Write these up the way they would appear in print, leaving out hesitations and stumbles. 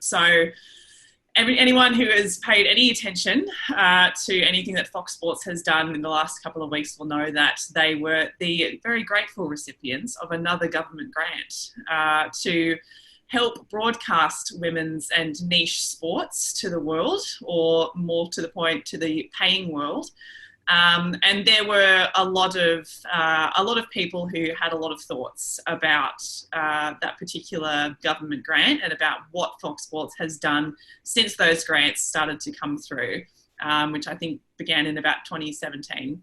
So anyone who has paid any attention to anything that Fox Sports has done in the last couple of weeks will know that they were the very grateful recipients of another government grant to help broadcast women's and niche sports to the world, or more to the point, to the paying world. And there were a lot of people who had a lot of thoughts about that particular government grant and about what Fox Sports has done since those grants started to come through, which I think began in about 2017.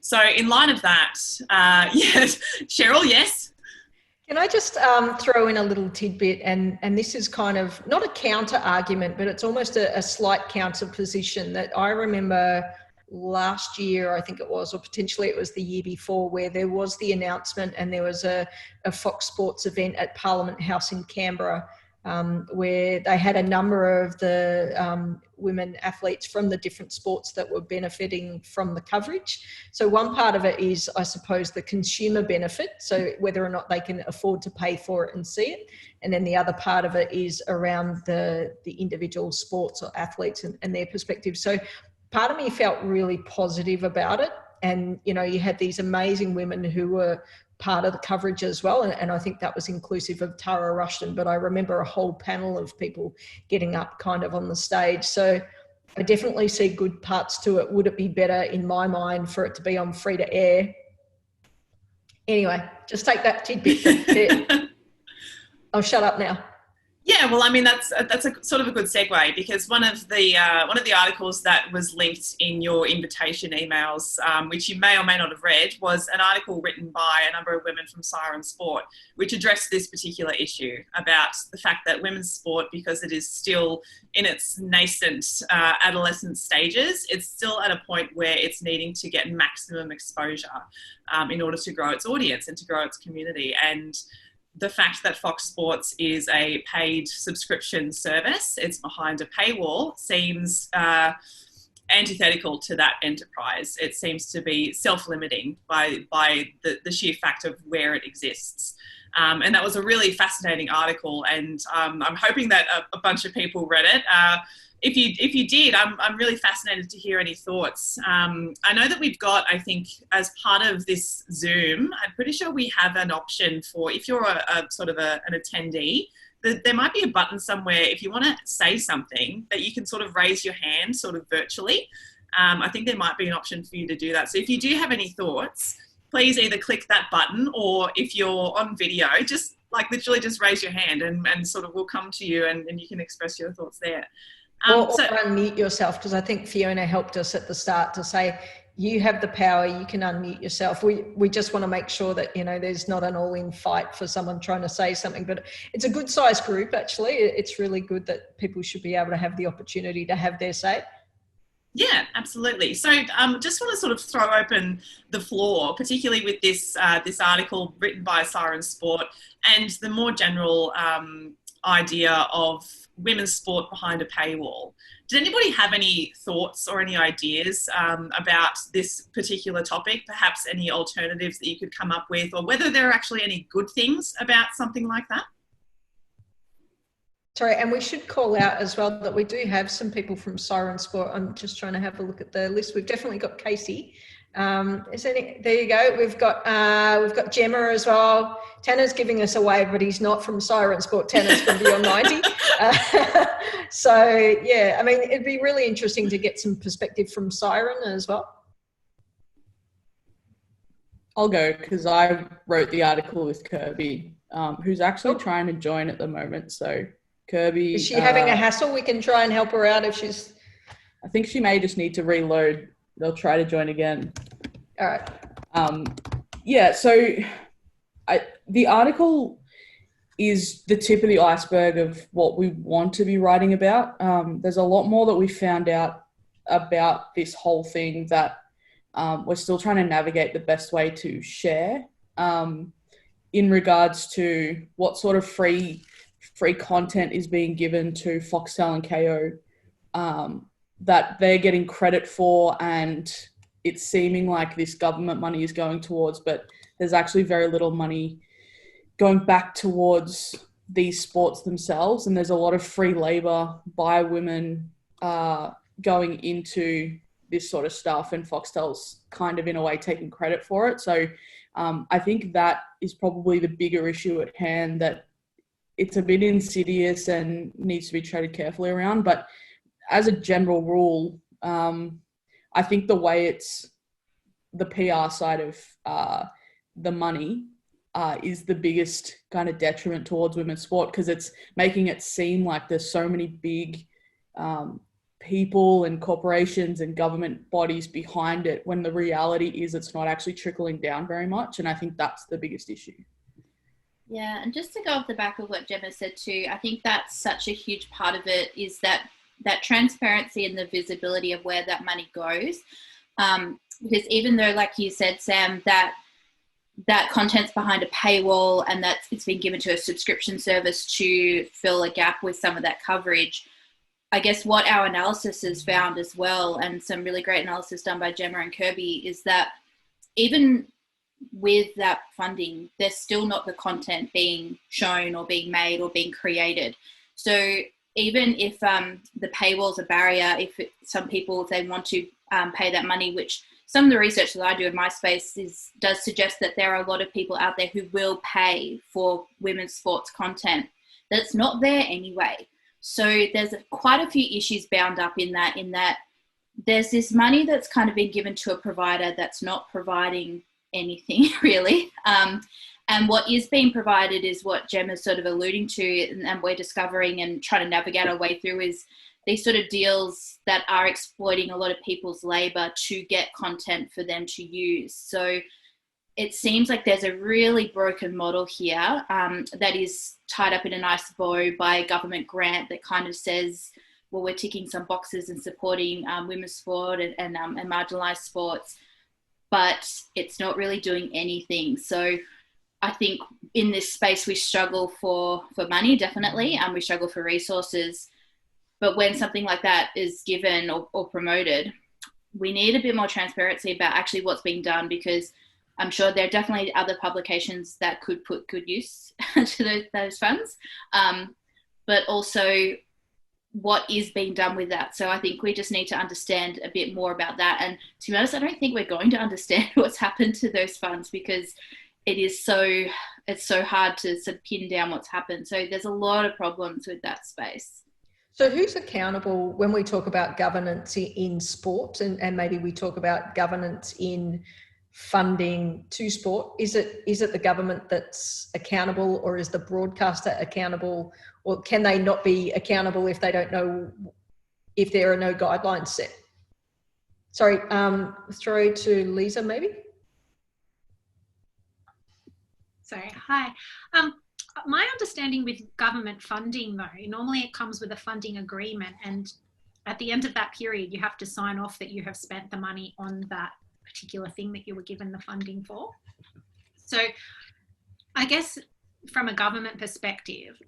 So in light of that, yes, Cheryl, yes. Can I just throw in a little tidbit, and this is kind of not a counter argument, but it's almost a slight counter position that I remember last year, I think it was, or potentially it was the year before, where there was the announcement and there was a Fox Sports event at Parliament House in Canberra, where they had a number of the women athletes from the different sports that were benefiting from the coverage. So one part of it is, I suppose, the consumer benefit, so whether or not they can afford to pay for it and see it. And then the other part of it is around the individual sports or athletes and their perspective. So part of me felt really positive about it. And, you know, you had these amazing women who were part of the coverage as well. And I think that was inclusive of Tara Rushton, but I remember a whole panel of people getting up kind of on the stage. So I definitely see good parts to it. Would it be better, in my mind, for it to be on free to air? Anyway, just take that tidbit. I'll shut up now. Yeah, well, I mean, that's a sort of a good segue, because one of the articles that was linked in your invitation emails, which you may or may not have read, was an article written by a number of women from Siren Sport, which addressed this particular issue about the fact that women's sport, because it is still in its nascent adolescent stages, it's still at a point where it's needing to get maximum exposure in order to grow its audience and to grow its community. And the fact that Fox Sports is a paid subscription service, it's behind a paywall, seems antithetical to that enterprise. It seems to be self-limiting by the sheer fact of where it exists. And that was a really fascinating article, and I'm hoping that a bunch of people read it. If you did, I'm really fascinated to hear any thoughts. I know that we've got, I think, as part of this Zoom, I'm pretty sure we have an option for, if you're a sort of an attendee, there might be a button somewhere, if you want to say something, that you can sort of raise your hand sort of virtually. I think there might be an option for you to do that. So if you do have any thoughts, please either click that button, or if you're on video, just like literally just raise your hand and sort of we'll come to you and you can express your thoughts there. Or unmute yourself, because I think Fiona helped us at the start to say, you have the power, you can unmute yourself. We just want to make sure that, you know, there's not an all-in fight for someone trying to say something, but it's a good sized group, actually. It's really good that people should be able to have the opportunity to have their say. Yeah, absolutely. So just want to sort of throw open the floor, particularly with this article written by Siren Sport and the more general idea of women's sport behind a paywall. Did anybody have any thoughts or any ideas about this particular topic? Perhaps any alternatives that you could come up with, or whether there are actually any good things about something like that? Sorry, and we should call out as well that we do have some people from Siren Sport. I'm just trying to have a look at the list. We've definitely got Casey. There you go. We've got Gemma as well. Tanner's giving us a wave, but he's not from Siren Sport. Tanner's from Beyond 90. So yeah, I mean, it'd be really interesting to get some perspective from Siren as well. I'll go, because I wrote the article with Kirby, who's actually trying to join at the moment. So Kirby, is she having a hassle? We can try and help her out if she's. I think she may just need to reload. They'll try to join again. All right. Yeah, so the article is the tip of the iceberg of what we want to be writing about. There's a lot more that we found out about this whole thing that we're still trying to navigate the best way to share in regards to what sort of free content is being given to Foxtel and KO that they're getting credit for, and it's seeming like this government money is going towards, but there's actually very little money going back towards these sports themselves, and there's a lot of free labor by women going into this sort of stuff, and Foxtel's kind of in a way taking credit for it. So I think that is probably the bigger issue at hand, that it's a bit insidious and needs to be treaded carefully around. But as a general rule, I think the way it's the PR side of the money is the biggest kind of detriment towards women's sport, because it's making it seem like there's so many big people and corporations and government bodies behind it, when the reality is it's not actually trickling down very much. And I think that's the biggest issue. Yeah, and just to go off the back of what Gemma said too, I think that's such a huge part of it, is that transparency and the visibility of where that money goes. Because even though, like you said, Sam, that content's behind a paywall and that it's been given to a subscription service to fill a gap with some of that coverage, I guess what our analysis has found as well, and some really great analysis done by Gemma and Kirby, is that even with that funding, there's still not the content being shown or being made or being created. So even if the paywall's a barrier, if some people, if they want to pay that money, which some of the research that I do in my space does suggest that there are a lot of people out there who will pay for women's sports content that's not there anyway. So there's quite a few issues bound up in that there's this money that's kind of been given to a provider that's not providing anything really. And what is being provided is what Gemma's sort of alluding to, and we're discovering and trying to navigate our way through, is these sort of deals that are exploiting a lot of people's labor to get content for them to use. So it seems like there's a really broken model here that is tied up in a nice bow by a government grant that kind of says, well, we're ticking some boxes and supporting women's sport and marginalised sports, but it's not really doing anything. So I think in this space we struggle for money, definitely, and we struggle for resources. But when something like that is given or promoted, we need a bit more transparency about actually what's being done, because I'm sure there are definitely other publications that could put good use to those funds, but also what is being done with that. So I think we just need to understand a bit more about that. And to be honest, I don't think we're going to understand what's happened to those funds, because it's so hard to sort of pin down what's happened. So there's a lot of problems with that space. So who's accountable when we talk about governance in sport, and maybe we talk about governance in funding to sport? Is it the government that's accountable, or is the broadcaster accountable, or can they not be accountable if they don't know, if there are no guidelines set? Sorry, throw to Lisa maybe. Sorry, hi. My understanding with government funding, though, normally it comes with a funding agreement, and at the end of that period, you have to sign off that you have spent the money on that particular thing that you were given the funding for. So I guess from a government perspective,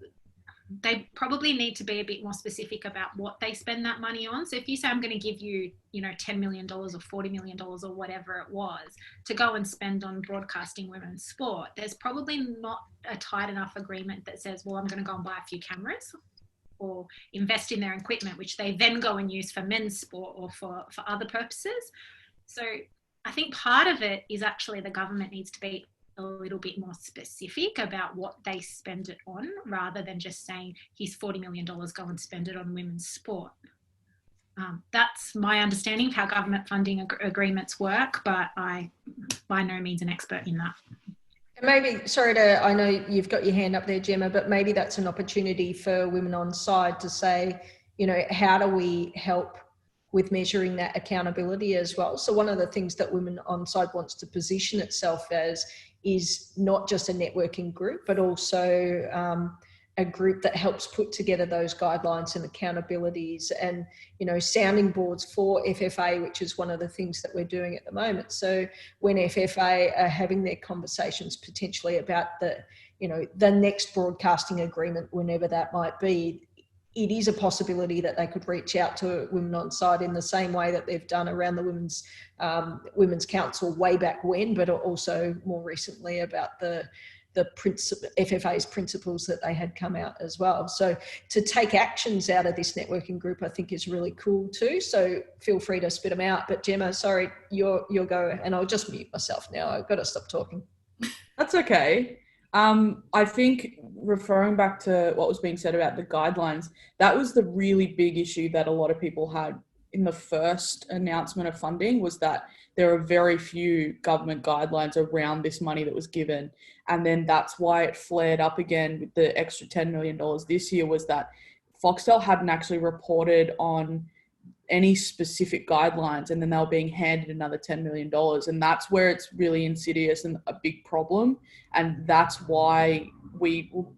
they probably need to be a bit more specific about what they spend that money on. So if you say, I'm going to give you, $10 million or $40 million or whatever it was to go and spend on broadcasting women's sport, there's probably not a tight enough agreement that says, well, I'm going to go and buy a few cameras or invest in their equipment, which they then go and use for men's sport or for other purposes. So I think part of it is actually the government needs to be a little bit more specific about what they spend it on, rather than just saying, here's $40 million, go and spend it on women's sport. That's my understanding of how government funding agreements work, but I'm by no means an expert in that. Maybe, I know you've got your hand up there, Gemma, but maybe that's an opportunity for Women Onside to say, how do we help with measuring that accountability as well? So one of the things that Women Onside wants to position itself as is not just a networking group, but also a group that helps put together those guidelines and accountabilities and, sounding boards for FFA, which is one of the things that we're doing at the moment. So when FFA are having their conversations potentially about the next broadcasting agreement, whenever that might be, it is a possibility that they could reach out to Women Onside in the same way that they've done around the Women's Council way back when, but also more recently about the FFA's principles that they had come out as well. So to take actions out of this networking group, I think is really cool too. So feel free to spit them out. But Gemma, sorry, you'll go, and I'll just mute myself now. I've got to stop talking. That's okay. I think referring back to what was being said about the guidelines, that was the really big issue that a lot of people had in the first announcement of funding, was that there are very few government guidelines around this money that was given. And then that's why it flared up again with the extra $10 million this year, was that Foxtel hadn't actually reported on any specific guidelines, and then they were being handed another $10 million. And that's where it's really insidious and a big problem. And that's why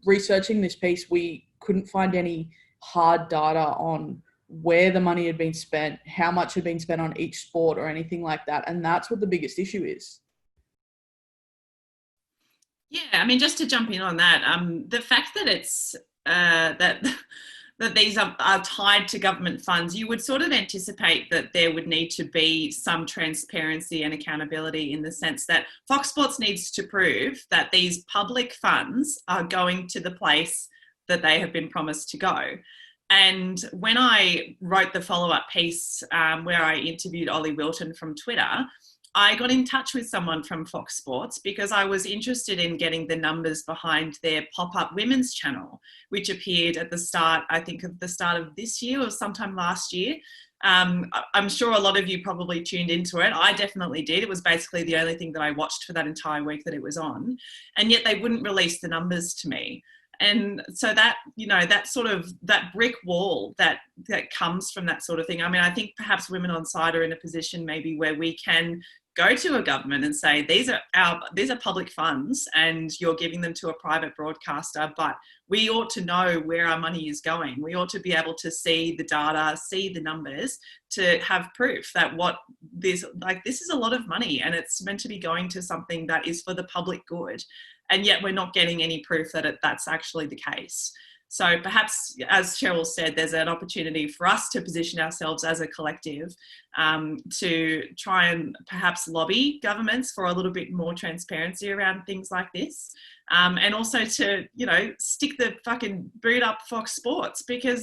researching this piece, we couldn't find any hard data on where the money had been spent, how much had been spent on each sport or anything like that. And that's what the biggest issue is. Yeah, I mean, just to jump in on that, the fact that it's that these are tied to government funds, you would sort of anticipate that there would need to be some transparency and accountability, in the sense that Fox Sports needs to prove that these public funds are going to the place that they have been promised to go. And when I wrote the follow-up piece where I interviewed Ollie Wilton from Twitter, I got in touch with someone from Fox Sports because I was interested in getting the numbers behind their pop-up women's channel, which appeared at the start, I think, of the start of this year or sometime last year. I'm sure a lot of you probably tuned into it. I definitely did. It was basically the only thing that I watched for that entire week that it was on. And yet they wouldn't release the numbers to me. And so that, you know, that sort of, that brick wall that comes from that sort of thing. I mean, I think perhaps Women Onside are in a position maybe where we can go to a government and say, these are public funds and you're giving them to a private broadcaster, but we ought to know where our money is going. We ought to be able to see the data, see the numbers, to have proof that this is a lot of money and it's meant to be going to something that is for the public good. And yet we're not getting any proof that that's actually the case. So perhaps, as Cheryl said, there's an opportunity for us to position ourselves as a collective to try and perhaps lobby governments for a little bit more transparency around things like this. And also to, you know, stick the fucking boot up Fox Sports, because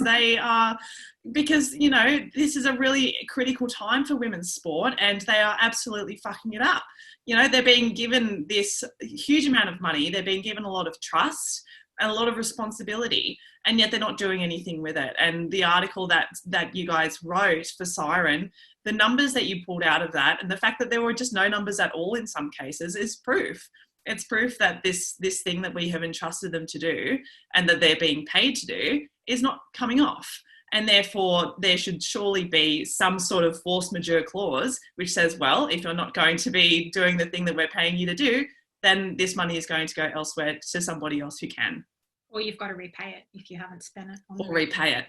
you know, this is a really critical time for women's sport and they are absolutely fucking it up. You know, they're being given this huge amount of money. They're being given a lot of trust and a lot of responsibility, and yet they're not doing anything with it. And the article that you guys wrote for Siren, the numbers that you pulled out of that, and the fact that there were just no numbers at all in some cases, is proof. It's proof that this thing that we have entrusted them to do and that they're being paid to do is not coming off. And therefore, there should surely be some sort of force majeure clause which says, well, if you're not going to be doing the thing that we're paying you to do, then this money is going to go elsewhere to somebody else who can. Or you've got to repay it if you haven't spent it. Or repay it.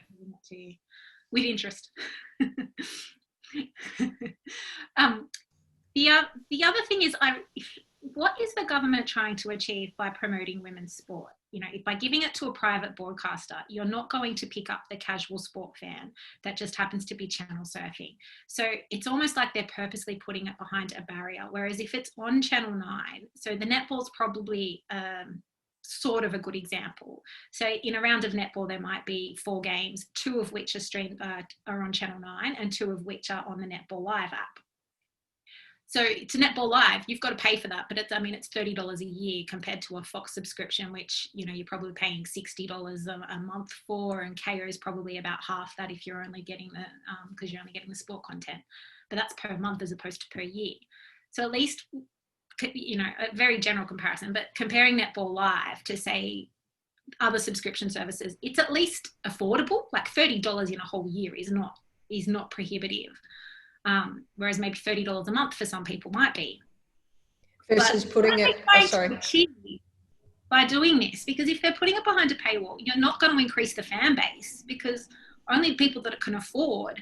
With interest. The other thing is, what is the government trying to achieve by promoting women's sport? You know, if by giving it to a private broadcaster, you're not going to pick up the casual sport fan that just happens to be channel surfing. So it's almost like they're purposely putting it behind a barrier. Whereas if it's on Channel 9, so the netball's probably sort of a good example. So in a round of netball, there might be 4 games, 2 of which are on Channel 9 and 2 of which are on the Netball Live app. So to Netball Live, you've got to pay for that, but it's $30 a year compared to a Fox subscription, which, you know, you're probably paying $60 a month for, and KO is probably about half that if you're only getting because you're only getting the sport content. But that's per month as opposed to per year. So at least, you know, a very general comparison, but comparing Netball Live to, say, other subscription services, it's at least affordable. Like $30 in a whole year is not prohibitive. Whereas maybe $30 a month for some people might be. Versus putting it, by doing this, because if they're putting it behind a paywall, you're not going to increase the fan base, because only people that can afford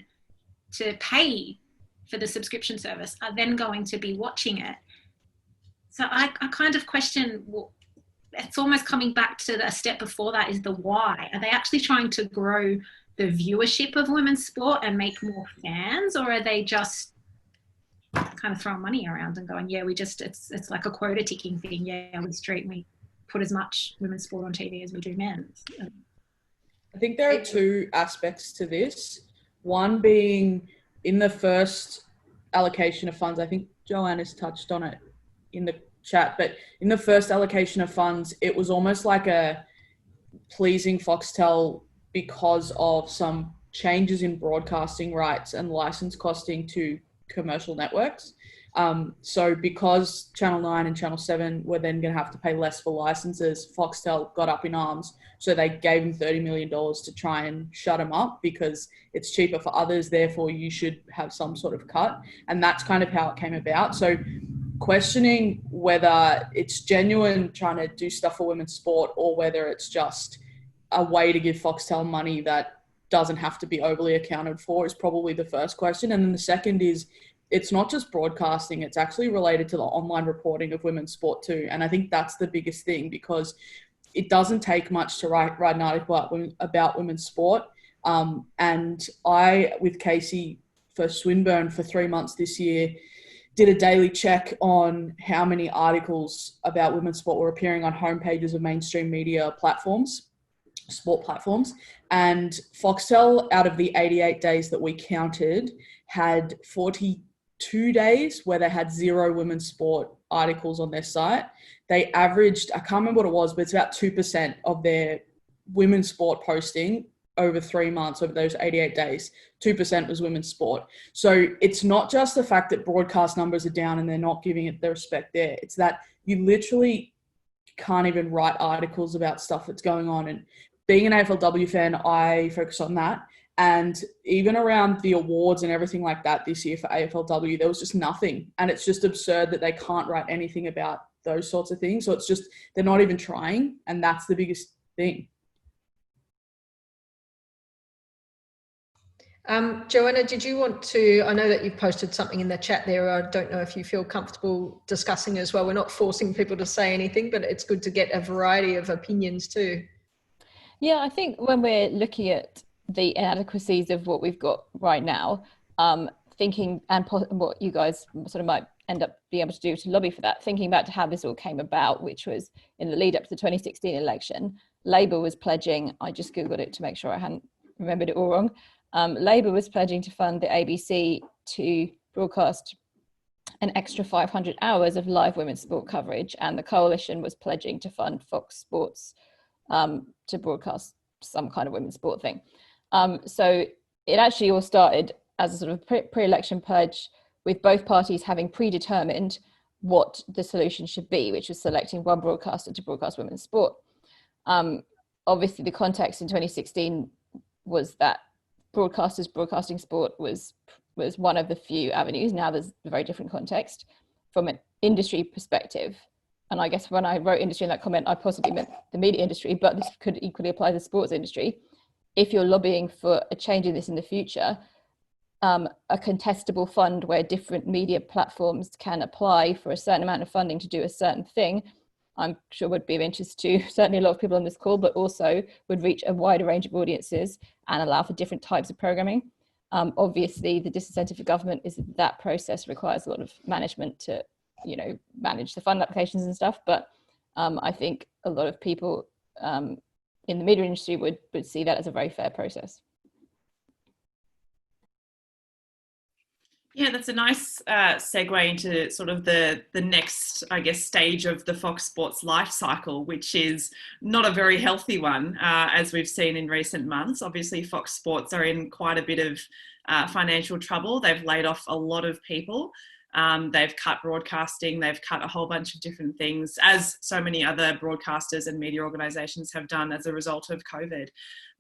to pay for the subscription service are then going to be watching it. So I kind of question, well, it's almost coming back to a step before that, is the why. Are they actually trying to grow the viewership of women's sport and make more fans, or are they just kind of throwing money around and going, yeah, it's like a quota ticking thing. Yeah, we stream, put as much women's sport on TV as we do men's. I think there are two aspects to this. One being in the first allocation of funds, I think Joanne has touched on it in the chat, but in the first allocation of funds, it was almost like a pleasing Foxtel because of some changes in broadcasting rights and license costing to commercial networks. So because Channel 9 and Channel 7 were then going to have to pay less for licenses, Foxtel got up in arms. So they gave them $30 million to try and shut them up because it's cheaper for others. Therefore, you should have some sort of cut. And that's kind of how it came about. So questioning whether it's genuine trying to do stuff for women's sport or whether it's just a way to give Foxtel money that doesn't have to be overly accounted for is probably the first question. And then the second is, it's not just broadcasting, it's actually related to the online reporting of women's sport too. And I think that's the biggest thing because it doesn't take much to write an article about women's sport. And I, with Casey for Swinburne for 3 months this year, did a daily check on how many articles about women's sport were appearing on homepages of mainstream media platforms, sport platforms. And Foxtel, out of the 88 days that we counted, had 42 days where they had 0 women's sport articles on their site. They averaged, I can't remember what it was, but it's about 2% of their women's sport posting over 3 months, over those 88 days, 2% was women's sport. So it's not just the fact that broadcast numbers are down and they're not giving it the respect there. It's that you literally can't even write articles about stuff that's going on. And being an AFLW fan, I focus on that. And even around the awards and everything like that this year for AFLW, there was just nothing. And it's just absurd that they can't write anything about those sorts of things. So it's just, they're not even trying. And that's the biggest thing. Joanna, did you want to, I know that you've posted something in the chat there. I don't know if you feel comfortable discussing as well. We're not forcing people to say anything, but it's good to get a variety of opinions too. Yeah, I think when we're looking at the inadequacies of what we've got right now, thinking and what you guys sort of might end up being able to do to lobby for that, thinking back to how this all came about, which was in the lead up to the 2016 election, Labour was pledging, I just Googled it to make sure I hadn't remembered it all wrong, Labour was pledging to fund the ABC to broadcast an extra 500 hours of live women's sport coverage, and the coalition was pledging to fund Fox Sports to broadcast some kind of women's sport thing. So it actually all started as a sort of pre-election pledge with both parties having predetermined what the solution should be, which was selecting one broadcaster to broadcast women's sport. Obviously, the context in 2016 was that broadcasters broadcasting sport was one of the few avenues. Now there's a very different context from an industry perspective. And I guess when I wrote industry in that comment, I possibly meant the media industry, but this could equally apply to the sports industry. If you're lobbying for a change in this in the future, a contestable fund where different media platforms can apply for a certain amount of funding to do a certain thing, I'm sure would be of interest to certainly a lot of people on this call, but also would reach a wider range of audiences and allow for different types of programming. Obviously, the disincentive for government is that process requires a lot of management to, manage the fund applications and stuff. But I think a lot of people in the media industry would see that as a very fair process. Yeah, that's a nice segue into sort of the next, I guess, stage of the Fox Sports life cycle, which is not a very healthy one, as we've seen in recent months. Obviously, Fox Sports are in quite a bit of financial trouble. They've laid off a lot of people. They've cut broadcasting. They've cut a whole bunch of different things, as so many other broadcasters and media organisations have done as a result of COVID.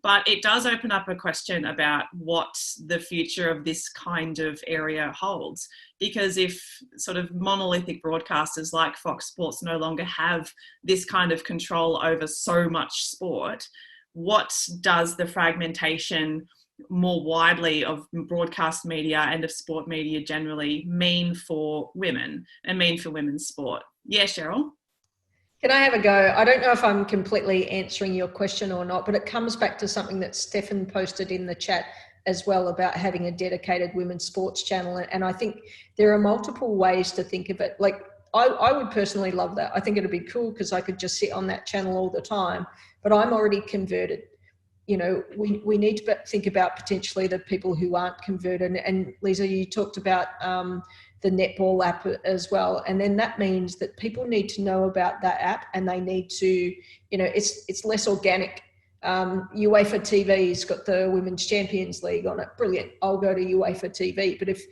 But it does open up a question about what the future of this kind of area holds. Because if sort of monolithic broadcasters like Fox Sports no longer have this kind of control over so much sport, what does the fragmentation more widely of broadcast media and of sport media generally mean for women and mean for women's sport? Yeah, Cheryl? Can I have a go? I don't know if I'm completely answering your question or not, but it comes back to something that Stefan posted in the chat as well about having a dedicated women's sports channel. And I think there are multiple ways to think of it. Like, I would personally love that. I think it'd be cool because I could just sit on that channel all the time, but I'm already converted. You know, we need to think about potentially the people who aren't converted. And Lisa, you talked about the netball app as well. And then that means that people need to know about that app, and they need to, you know, it's less organic. UEFA TV's got the Women's Champions League on it. Brilliant. I'll go to UEFA TV. But if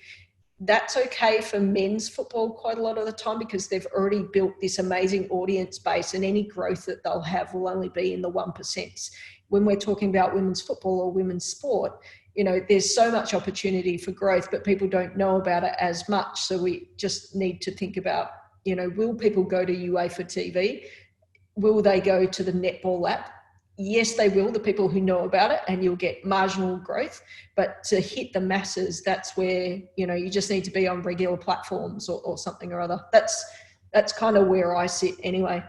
that's okay for men's football quite a lot of the time, because they've already built this amazing audience base, and any growth that they'll have will only be in the 1%. When we're talking about women's football or women's sport, you know, there's so much opportunity for growth, but people don't know about it as much. So we just need to think about, you know, will people go to UEFA TV? Will they go to the netball app? Yes, they will, the people who know about it, and you'll get marginal growth. But to hit the masses, that's where, you know, you just need to be on regular platforms or something or other. That's kind of where I sit anyway.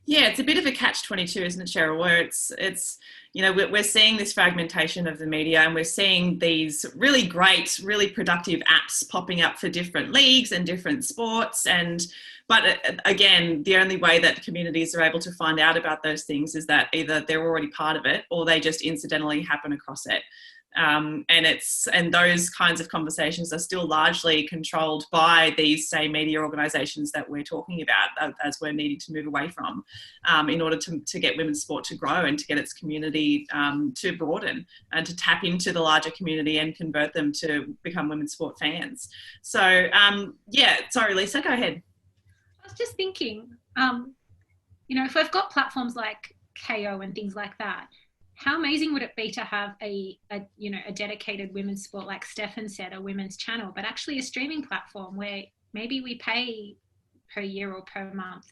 Yeah, it's a bit of a catch-22, isn't it, Cheryl? Where it's you know, we're seeing this fragmentation of the media, and we're seeing these really great, really productive apps popping up for different leagues and different sports. But again, the only way that communities are able to find out about those things is that either they're already part of it or they just incidentally happen across it. And those kinds of conversations are still largely controlled by these same media organisations that we're talking about, as we're needing to move away from, in order to get women's sport to grow and to get its community to broaden and to tap into the larger community and convert them to become women's sport fans. So yeah, sorry, Lisa, go ahead. I was just thinking, you know, if we've got platforms like KO and things like that, how amazing would it be to have a dedicated women's sport, like Stefan said, a women's channel, but actually a streaming platform where maybe we pay per year or per month,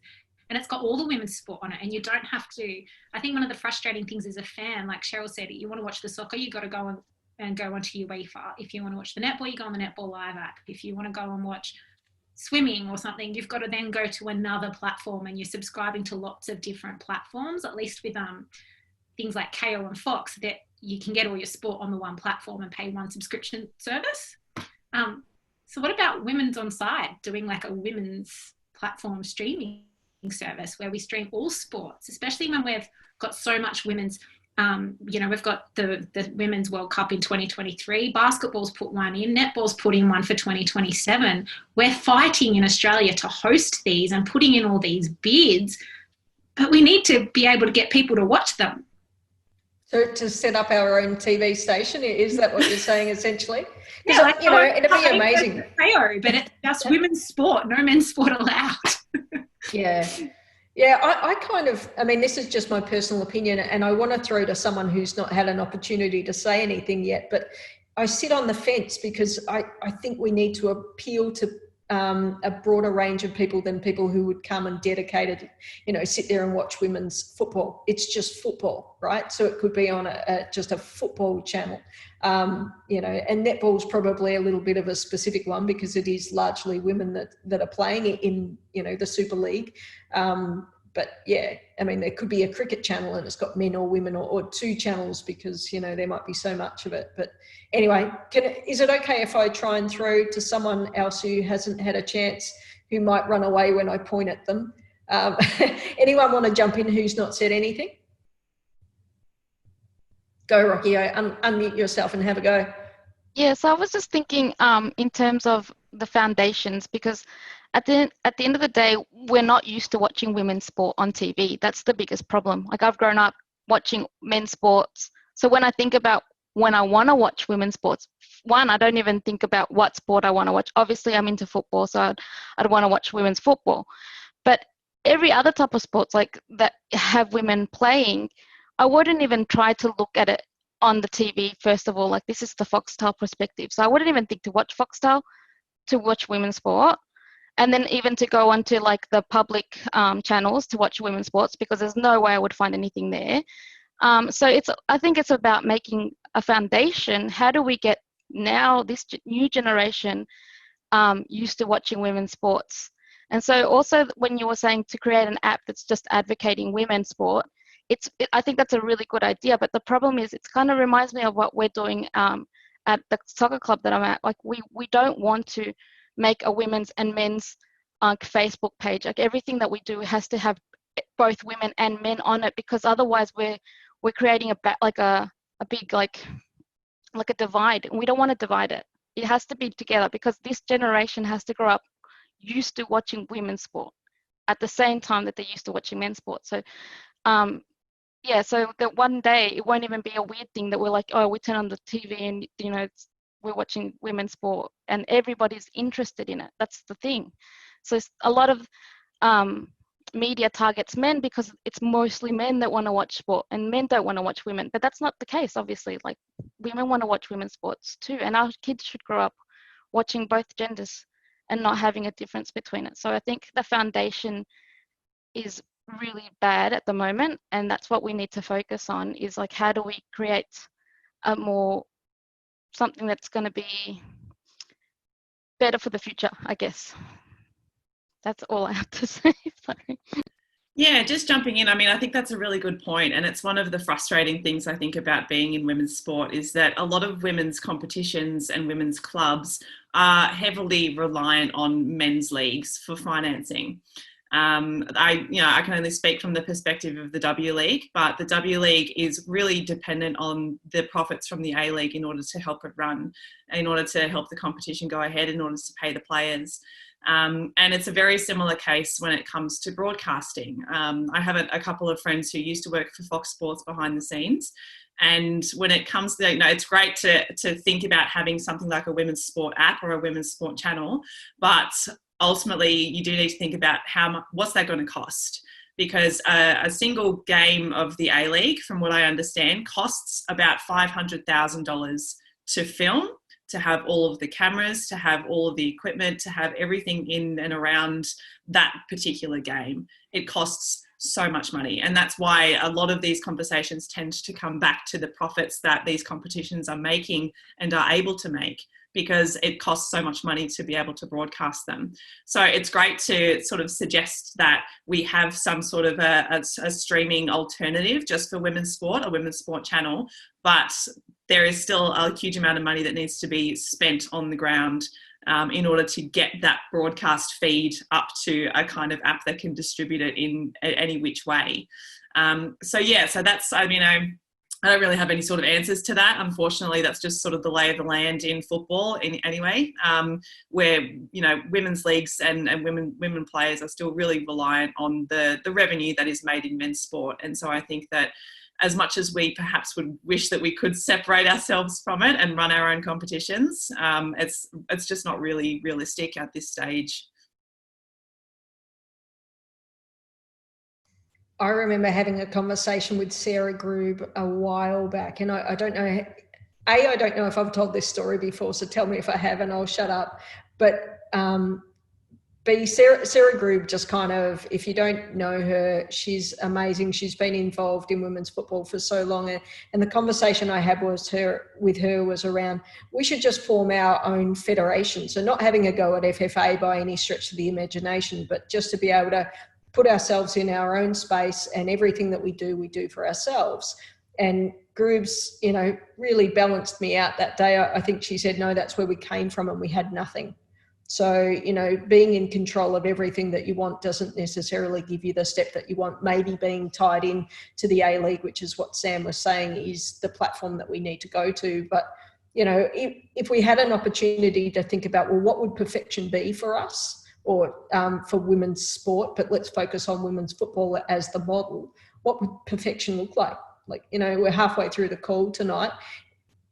and it's got all the women's sport on it, and you don't have to. I think one of the frustrating things as a fan, like Cheryl said, you want to watch the soccer, you got to go onto UEFA. If you want to watch the netball, you go on the Netball Live app. If you want to go and watch swimming or something, you've got to then go to another platform, and you're subscribing to lots of different platforms. At least with things like KO and Fox, that you can get all your sport on the one platform and pay one subscription service. So what about Women's Onside, doing like a women's platform streaming service where we stream all sports, especially when we've got so much women's, you know, we've got the Women's World Cup in 2023, basketball's put one in, netball's putting one for 2027. We're fighting in Australia to host these and putting in all these bids, but we need to be able to get people to watch them. So to set up our own TV station, is that what you're saying essentially? Yeah, like, you know, it'd be amazing. But it's just women's sport, no men's sport allowed. Yeah. Yeah, I mean, this is just my personal opinion, and I want to throw to someone who's not had an opportunity to say anything yet, but I sit on the fence because I think we need to appeal to a broader range of people than people who would come and dedicated, you know, sit there and watch women's football. It's just football, right? So it could be on just a football channel, you know, and netball's probably a little bit of a specific one because it is largely women that are playing in, you know, the Super League. But yeah, I mean, there could be a cricket channel and it's got men or women or two channels because, you know, there might be so much of it. But anyway, is it okay if I try and throw to someone else who hasn't had a chance, who might run away when I point at them? Anyone want to jump in who's not said anything? Go, Rocky, unmute yourself and have a go. Yeah, so I was just thinking in terms of the foundations, because at the end of the day, we're not used to watching women's sport on TV. That's the biggest problem. Like, I've grown up watching men's sports. So when I think about when I want to watch women's sports, one, I don't even think about what sport I want to watch. Obviously, I'm into football, so I'd want to watch women's football. But every other type of sports like that have women playing, I wouldn't even try to look at it on the TV, first of all. Like, this is the Foxtel perspective. So I wouldn't even think to watch Foxtel to watch women's sport. And then even to go onto like the public channels to watch women's sports, because there's no way I would find anything there. So I think it's about making a foundation. How do we get now this new generation used to watching women's sports? And so also when you were saying to create an app that's just advocating women's sport, I think that's a really good idea. But the problem is, it kind of reminds me of what we're doing at the soccer club that I'm at. Like, we don't want to make a women's and men's Facebook page. Like everything that we do has to have both women and men on it, because otherwise we're creating a big like a divide, and we don't want to divide it. It has to be together, because this generation has to grow up used to watching women's sport at the same time that they're used to watching men's sport. So yeah, so that one day it won't even be a weird thing that we're like, oh, we turn on the TV and we're watching women's sport and everybody's interested in it. That's the thing. So a lot of media targets men because it's mostly men that want to watch sport, and men don't want to watch women. But that's not the case, obviously. Like, women want to watch women's sports too, and our kids should grow up watching both genders and not having a difference between it. So I think the foundation is really bad at the moment, and that's what we need to focus on, is like, how do we create something that's going to be better for the future, I guess. That's all I have to say. Sorry. Yeah, just jumping in. I mean, I think that's a really good point. And it's one of the frustrating things I think about being in women's sport, is that a lot of women's competitions and women's clubs are heavily reliant on men's leagues for financing. I can only speak from the perspective of the W League, but the W League is really dependent on the profits from the A League in order to help it run, in order to help the competition go ahead, in order to pay the players. And it's a very similar case when it comes to broadcasting. I have a couple of friends who used to work for Fox Sports behind the scenes. And when it comes to, it's great to think about having something like a women's sport app or a women's sport channel, but ultimately you do need to think about what's that going to cost, because a single game of the A League, from what I understand, costs about $500,000 to film, to have all of the cameras, to have all of the equipment, to have everything in and around that particular game. It costs so much money. And that's why a lot of these conversations tend to come back to the profits that these competitions are making and are able to make, because it costs so much money to be able to broadcast them. So it's great to sort of suggest that we have some sort of a streaming alternative just for women's sport, a women's sport channel, but there is still a huge amount of money that needs to be spent on the ground in order to get that broadcast feed up to a kind of app that can distribute it in any which way. So that's, I don't really have any sort of answers to that. Unfortunately, that's just sort of the lay of the land in football anyway, where, women's leagues and women players are still really reliant on the revenue that is made in men's sport. And so I think that as much as we perhaps would wish that we could separate ourselves from it and run our own competitions, it's just not really realistic at this stage. I remember having a conversation with Sarah Grube a while back, and I don't know, I don't know if I've told this story before, so tell me if I have and I'll shut up. But Sarah Grube, just kind of, if you don't know her, she's amazing. She's been involved in women's football for so long. And the conversation I had with her was around, we should just form our own federation. So not having a go at FFA by any stretch of the imagination, but just to be able to put ourselves in our own space, and everything that we do for ourselves. And Grube's, really balanced me out that day. I think she said, no, that's where we came from and we had nothing. So, being in control of everything that you want doesn't necessarily give you the step that you want. Maybe being tied in to the A League, which is what Sam was saying, is the platform that we need to go to. But, if we had an opportunity to think about, well, what would perfection be for us, or for women's sport, but let's focus on women's football as the model, what would perfection look like? We're halfway through the call tonight.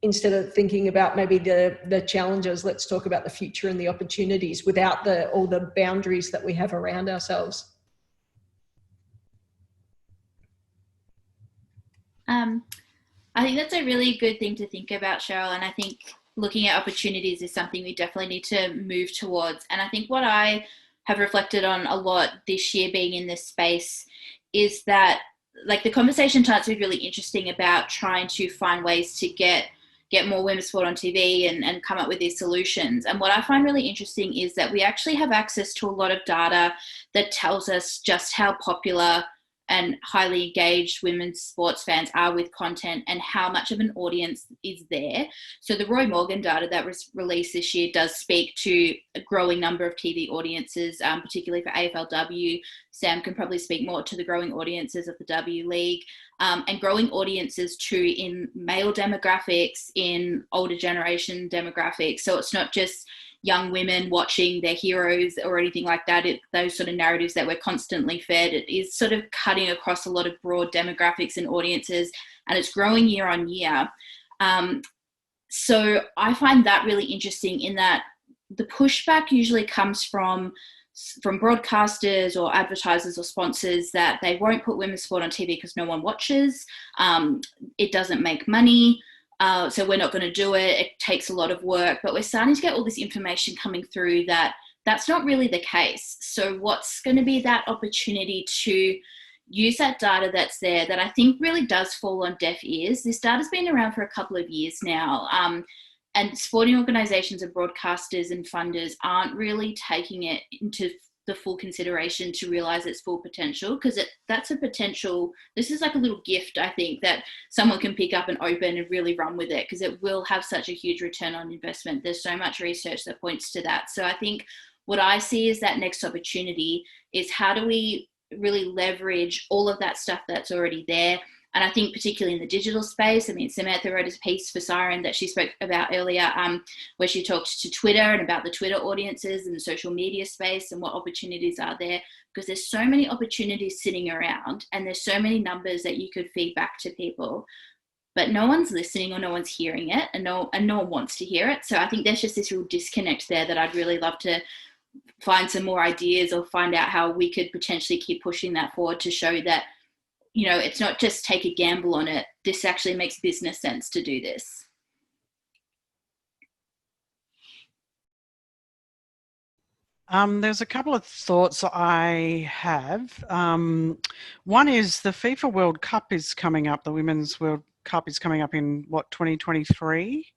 Instead of thinking about maybe the challenges, let's talk about the future and the opportunities without all the boundaries that we have around ourselves. I think that's a really good thing to think about, Cheryl. And I think looking at opportunities is something we definitely need to move towards. And I think what I have reflected on a lot this year being in this space is that, like, the conversation tonight's been really interesting about trying to find ways to get more women's sport on TV and come up with these solutions. And what I find really interesting is that we actually have access to a lot of data that tells us just how popular and highly engaged women's sports fans are with content and how much of an audience is there. So the Roy Morgan data that was released this year does speak to a growing number of TV audiences, particularly for AFLW. Sam can probably speak more to the growing audiences of the W League, and growing audiences too in male demographics, in older generation demographics. So it's not just young women watching their heroes or anything like that. Those sort of narratives that we're constantly fed, it is sort of cutting across a lot of broad demographics and audiences, and it's growing year on year. So I find that really interesting, in that the pushback usually comes from broadcasters or advertisers or sponsors that they won't put women's sport on TV because no one watches. It doesn't make money. So we're not going to do it. It takes a lot of work, but we're starting to get all this information coming through that that's not really the case. So what's going to be that opportunity to use that data that's there that I think really does fall on deaf ears? This data's been around for a couple of years now. And sporting organisations and broadcasters and funders aren't really taking it into the full consideration to realise its full potential, because that's a potential. This is like a little gift, I think, that someone can pick up and open and really run with it, because it will have such a huge return on investment. There's so much research that points to that. So I think what I see is that next opportunity is, how do we really leverage all of that stuff that's already there? And I think particularly in the digital space, I mean, Samantha wrote a piece for Siren that she spoke about earlier, where she talked to Twitter and about the Twitter audiences and the social media space and what opportunities are there, because there's so many opportunities sitting around and there's so many numbers that you could feed back to people, but no one's listening or no one's hearing it, and no one wants to hear it. So I think there's just this real disconnect there that I'd really love to find some more ideas or find out how we could potentially keep pushing that forward to show that, you know, it's not just take a gamble on it. This actually makes business sense to do this. There's a couple of thoughts I have. One is the FIFA World Cup is coming up. The Women's World Cup is coming up in, 2023?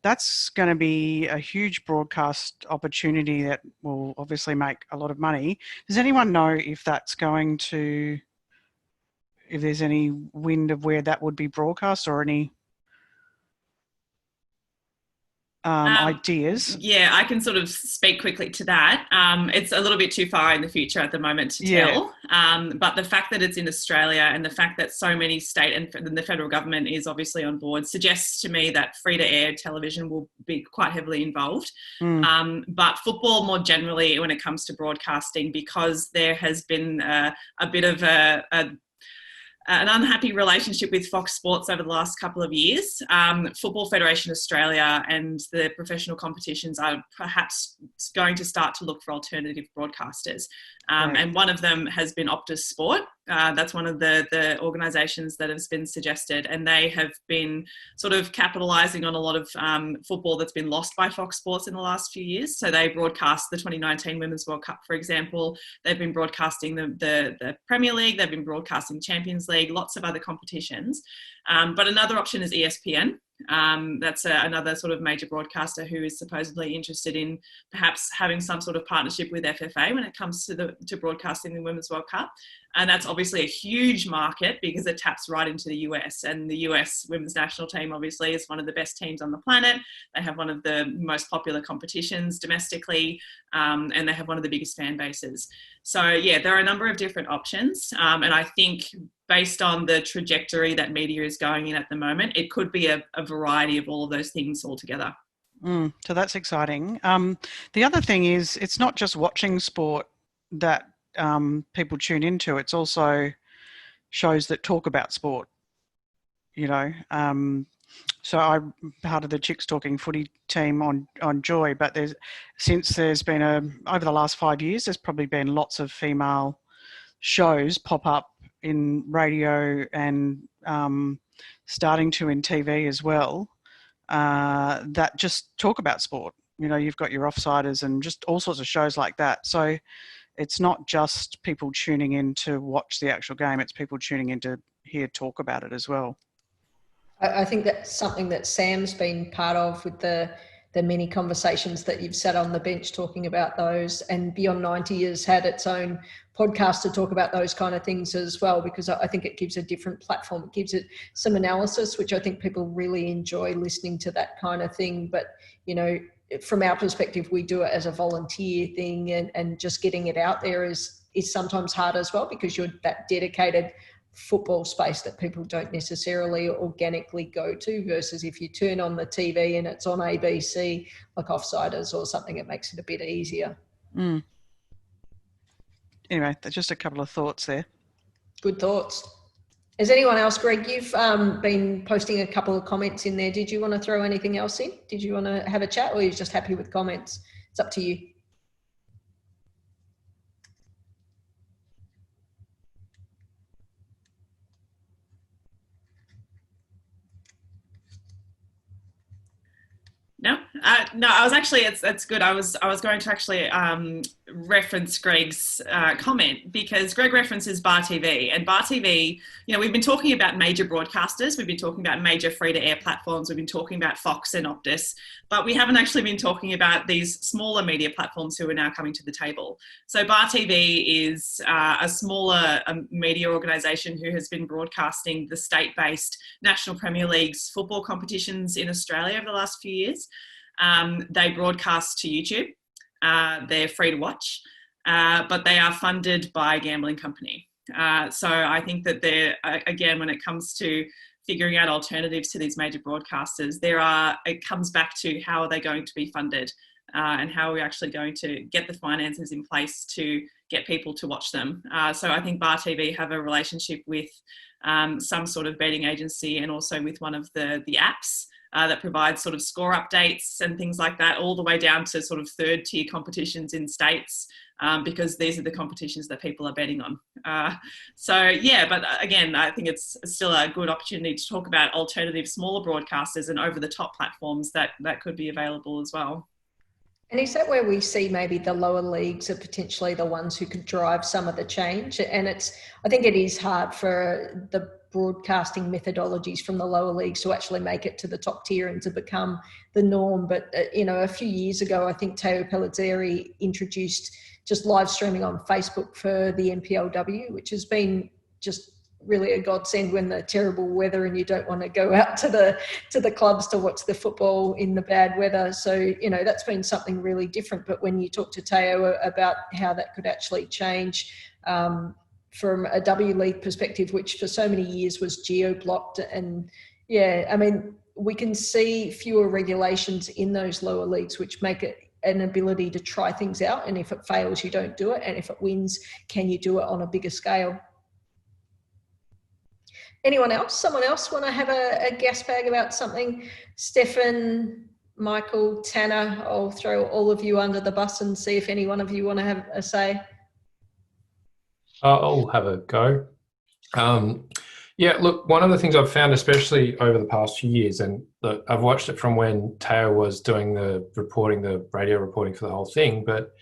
That's going to be a huge broadcast opportunity that will obviously make a lot of money. Does anyone know if that's going to, if there's any wind of where that would be broadcast, or any ideas? Yeah, I can sort of speak quickly to that. It's a little bit too far in the future at the moment to tell. But the fact that it's in Australia and the fact that so many state and the federal government is obviously on board suggests to me that free-to-air television will be quite heavily involved. But football more generally, when it comes to broadcasting, because there has been a bit of an unhappy relationship with Fox Sports over the last couple of years. Football Federation Australia and the professional competitions are perhaps going to start to look for alternative broadcasters. And one of them has been Optus Sport. That's one of the organisations that has been suggested, and they have been sort of capitalising on a lot of football that's been lost by Fox Sports in the last few years. So they broadcast the 2019 Women's World Cup, for example. They've been broadcasting the Premier League. They've been broadcasting Champions League, lots of other competitions. But another option is ESPN. That's another sort of major broadcaster who is supposedly interested in perhaps having some sort of partnership with FFA when it comes to broadcasting the Women's World Cup. And that's obviously a huge market because it taps right into the US. And the US women's national team obviously is one of the best teams on the planet. They have one of the most popular competitions domestically, and they have one of the biggest fan bases. So yeah, there are a number of different options. And I think based on the trajectory that media is going in at the moment, it could be a variety of all of those things altogether. So that's exciting. The other thing is, it's not just watching sport that people tune into. It's also shows that talk about sport, you know. So I'm part of the Chicks Talking Footy team on Joy, but there's been over the last 5 years, there's probably been lots of female shows pop up in radio and starting to in TV as well, that just talk about sport. You know, you've got your Offsiders and just all sorts of shows like that. So it's not just people tuning in to watch the actual game, it's people tuning in to hear talk about it as well. I think that's something that Sam's been part of with the the many conversations that you've sat on the bench talking about those, and Beyond 90 has had its own podcast to talk about those kind of things as well, because I think it gives a different platform. It gives it some analysis, which I think people really enjoy listening to that kind of thing. But, you know, from our perspective, we do it as a volunteer thing, and just getting it out there is sometimes hard as well, because you're that dedicated football space that people don't necessarily organically go to, versus if you turn on the TV and it's on ABC, like Offsiders or something, it makes it a bit easier. Anyway, that's just a couple of thoughts there. Good thoughts. Is anyone else, Greg, you've been posting a couple of comments in there. Did you want to throw anything else in? Did you want to have a chat, or are you just happy with comments? It's up to you. No, I was actually, it's good. I was going to actually reference Greg's comment, because Greg references Bar TV, and Bar TV, you know, we've been talking about major broadcasters, we've been talking about major free-to-air platforms, we've been talking about Fox and Optus, but we haven't actually been talking about these smaller media platforms who are now coming to the table. So Bar TV is a smaller media organisation who has been broadcasting the state-based National Premier League's football competitions in Australia over the last few years. They broadcast to YouTube. They're free to watch, but they are funded by a gambling company. So I think that they're, again, when it comes to figuring out alternatives to these major broadcasters, it comes back to how are they going to be funded, and how are we actually going to get the finances in place to get people to watch them. So I think Bar TV have a relationship with some sort of betting agency, and also with one of the apps that provides sort of score updates and things like that, all the way down to sort of third tier competitions in states, because these are the competitions that people are betting on. So yeah, but again, I think it's still a good opportunity to talk about alternative smaller broadcasters and over the top platforms that could be available as well. And is that where we see maybe the lower leagues are potentially the ones who could drive some of the change? And I think it is hard for the broadcasting methodologies from the lower leagues to actually make it to the top tier and to become the norm. But, you know, a few years ago, I think Teo Pellizzeri introduced just live streaming on Facebook for the NPLW, which has been just really a godsend when the terrible weather and you don't want to go out to the clubs to watch the football in the bad weather. So, you know, that's been something really different. But when you talk to Teo about how that could actually change from a W League perspective, which for so many years was geo-blocked, and yeah, I mean, we can see fewer regulations in those lower leagues, which make it an ability to try things out. And if it fails, you don't do it. And if it wins, can you do it on a bigger scale? Anyone else? Someone else want to have a gas bag about something? Stefan, Michael, Tanner, I'll throw all of you under the bus and see if any one of you want to have a say. I'll have a go. Yeah, look, one of the things I've found, especially over the past few years, and look, I've watched it from when Teo was doing the radio reporting for the whole thing, but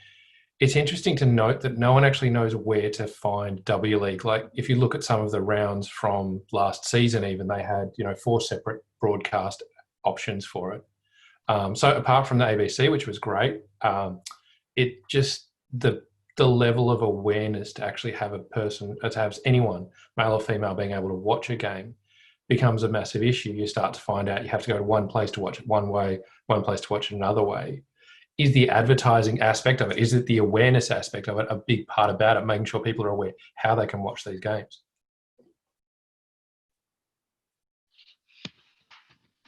it's interesting to note that no one actually knows where to find W League. Like, if you look at some of the rounds from last season, even, they had, 4 separate broadcast options for it. So apart from the ABC, which was great, it just, the level of awareness to actually have a person, to have anyone, male or female, being able to watch a game becomes a massive issue. You start to find out you have to go to one place to watch it one way, one place to watch it another way. Is the advertising aspect of it, is it the awareness aspect of it a big part about it, making sure people are aware how they can watch these games?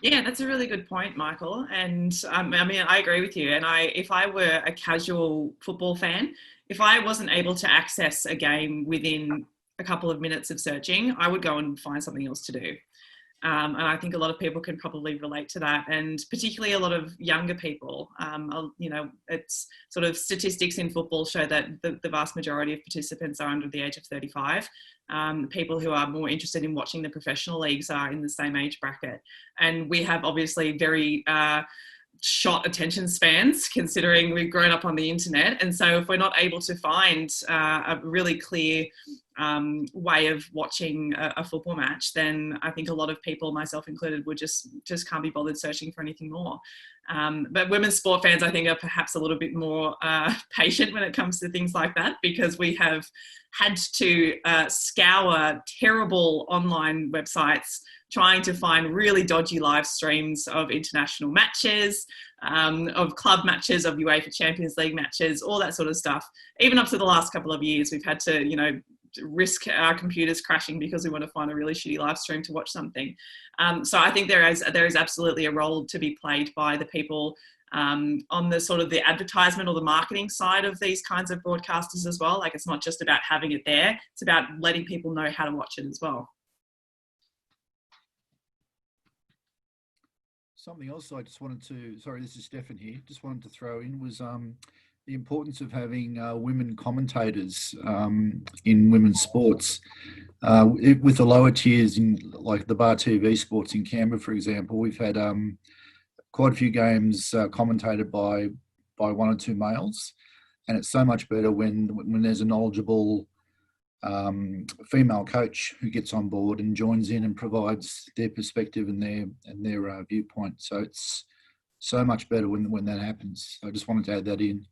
Yeah, that's a really good point, Michael. And I mean, I agree with you. And if I were a casual football fan, if I wasn't able to access a game within a couple of minutes of searching, I would go and find something else to do. And I think a lot of people can probably relate to that, and particularly a lot of younger people. It's sort of statistics in football show that the vast majority of participants are under the age of 35. People who are more interested in watching the professional leagues are in the same age bracket. And we have obviously very short attention spans, considering we've grown up on the internet. And so if we're not able to find a really clear way of watching a football match, then I think a lot of people, myself included, would just can't be bothered searching for anything more. But women's sport fans, I think, are perhaps a little bit more patient when it comes to things like that, because we have had to scour terrible online websites trying to find really dodgy live streams of international matches, of club matches, of UEFA Champions League matches, all that sort of stuff. Even up to the last couple of years, we've had to, risk our computers crashing because we want to find a really shitty live stream to watch something. So I think there is absolutely a role to be played by the people on the sort of the advertisement or the marketing side of these kinds of broadcasters as well. Like, it's not just about having it there, it's about letting people know how to watch it as well. Something else I just wanted to, sorry, this is Stefan here, just wanted to throw in was the importance of having women commentators in women's sports. With the lower tiers, in like the Bar TV sports in Canberra, for example, we've had quite a few games commentated by one or two males, and it's so much better when there's a knowledgeable female coach who gets on board and joins in and provides their perspective and their viewpoint. So it's so much better when that happens. I just wanted to add that in.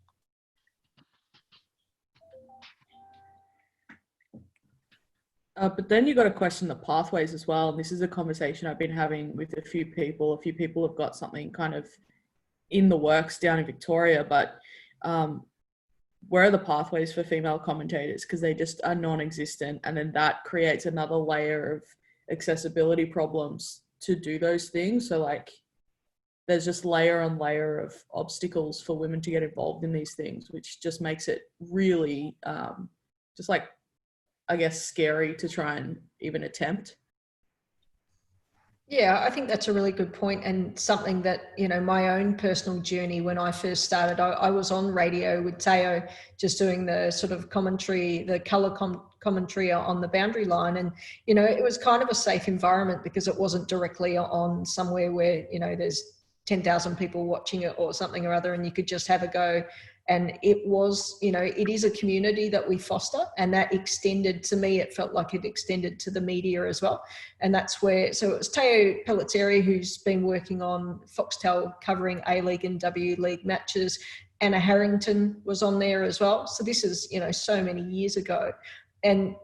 But then you've got to question the pathways as well. And this is a conversation I've been having with a few people. A few people have got something kind of in the works down in Victoria, but where are the pathways for female commentators? Because they just are non-existent. And then that creates another layer of accessibility problems to do those things. So like, there's just layer on layer of obstacles for women to get involved in these things, which just makes it really just like, I guess, scary to try and even attempt. Yeah, I think that's a really good point, and something that, my own personal journey when I first started, I was on radio with Teo, just doing the sort of commentary, the colour commentary on the boundary line. And, it was kind of a safe environment because it wasn't directly on somewhere where, there's 10,000 people watching it or something or other, and you could just have a go. And it was, it is a community that we foster, and that extended to me. It felt like it extended to the media as well. And that's where, so it was Teo Pellizzeri, who's been working on Foxtel covering A-League and W-League matches. Anna Harrington was on there as well. So this is, so many years ago. And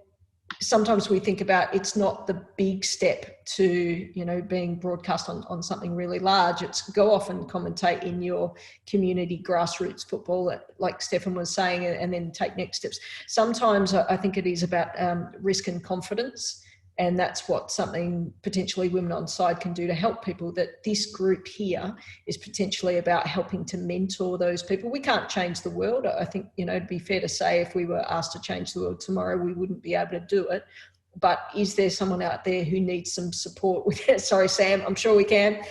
sometimes we think about it's not the big step to, being broadcast on something really large. It's go off and commentate in your community grassroots football, like Stefan was saying, and then take next steps. Sometimes I think it is about risk and confidence. And that's what something potentially Women Onside can do to help people, that this group here is potentially about helping to mentor those people. We can't change the world. I think, it'd be fair to say if we were asked to change the world tomorrow, we wouldn't be able to do it. But is there someone out there who needs some support with it? Sorry, Sam, I'm sure we can.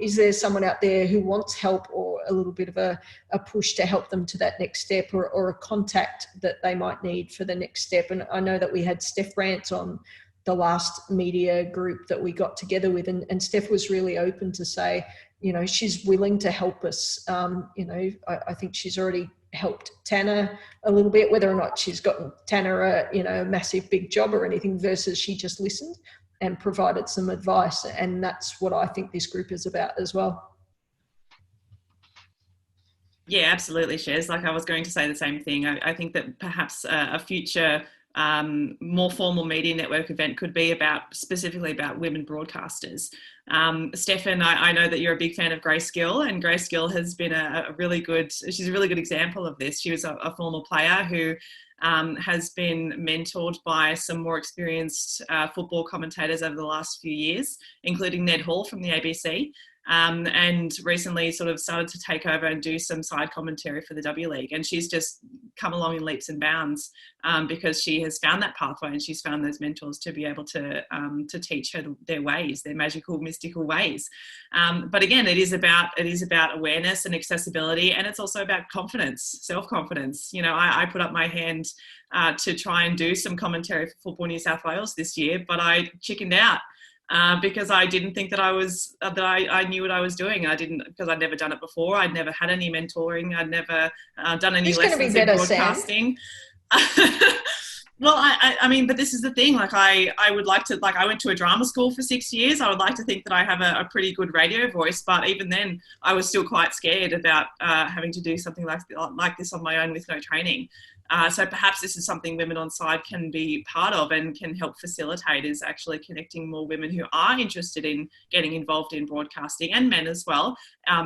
Is there someone out there who wants help or a little bit of a push to help them to that next step, or a contact that they might need for the next step? And I know that we had Steph Rance on the last media group that we got together with, and Steph was really open to say, she's willing to help us. I think she's already helped Tanner a little bit, whether or not she's gotten Tanner a massive big job or anything, versus she just listened and provided some advice. And that's what I think this group is about as well. Yeah, absolutely, Shez. Like, I was going to say the same thing. I think that perhaps a future more formal media network event could be specifically about women broadcasters. Stefan, I know that you're a big fan of Grace Gill, and Grace Gill has been she's a really good example of this. She was a former player who has been mentored by some more experienced football commentators over the last few years, including Ned Hall from the ABC. And recently sort of started to take over and do some side commentary for the W League. And she's just come along in leaps and bounds because she has found that pathway, and she's found those mentors to be able to teach her their ways, their magical, mystical ways. But again, it is about awareness and accessibility, and it's also about confidence, self-confidence. I put up my hand to try and do some commentary for Football New South Wales this year, but I chickened out. Because I didn't think that I knew what I was doing. Because I'd never done it before. I'd never had any mentoring. I'd never done any lessons in broadcasting. Well, I mean, but this is the thing. Like, I would like to, like, I went to a drama school for 6 years. I would like to think that I have a pretty good radio voice, but even then, I was still quite scared about having to do something like this on my own with no training. So perhaps this is something Women Onside can be part of and can help facilitate, is actually connecting more women who are interested in getting involved in broadcasting, and men as well,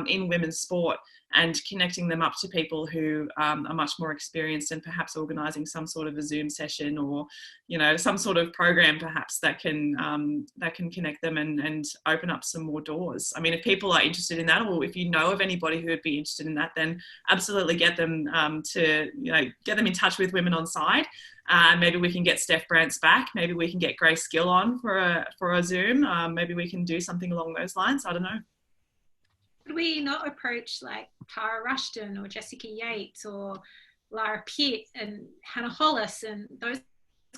in women's sport, and connecting them up to people who are much more experienced, and perhaps organising some sort of a Zoom session, or, you know, some sort of program perhaps that can connect them and open up some more doors. I mean, if people are interested in that, or if you know of anybody who would be interested in that, then absolutely get them get them in touch with Women Onside. Maybe we can get Steph Brantz back. Maybe we can get Grace Gill on for a Zoom. Maybe we can do something along those lines. I don't know. Could we not approach like Tara Rushton or Jessica Yates or Lara Pitt and Hannah Hollis and those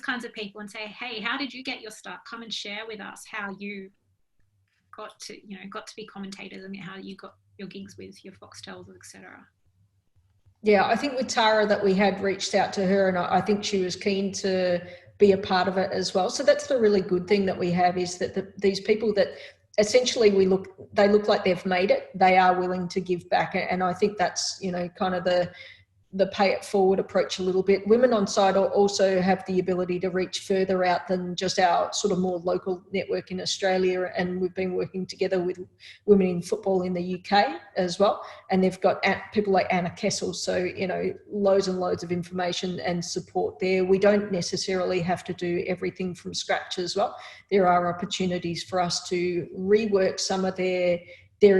kinds of people and say, hey, how did you get your start? Come and share with us how you got to be commentators and how you got your gigs with your Foxtels, etc. Yeah, I think with Tara that we had reached out to her, and I think she was keen to be a part of it as well. So that's the really good thing that we have, is that these people that essentially they look like they've made it, they are willing to give back. And I think that's, kind of the pay it forward approach a little bit. Women Onside also have the ability to reach further out than just our sort of more local network in Australia. And we've been working together with women in football in the UK as well. And they've got people like Anna Kessel. So, loads and loads of information and support there. We don't necessarily have to do everything from scratch as well. There are opportunities for us to rework some of their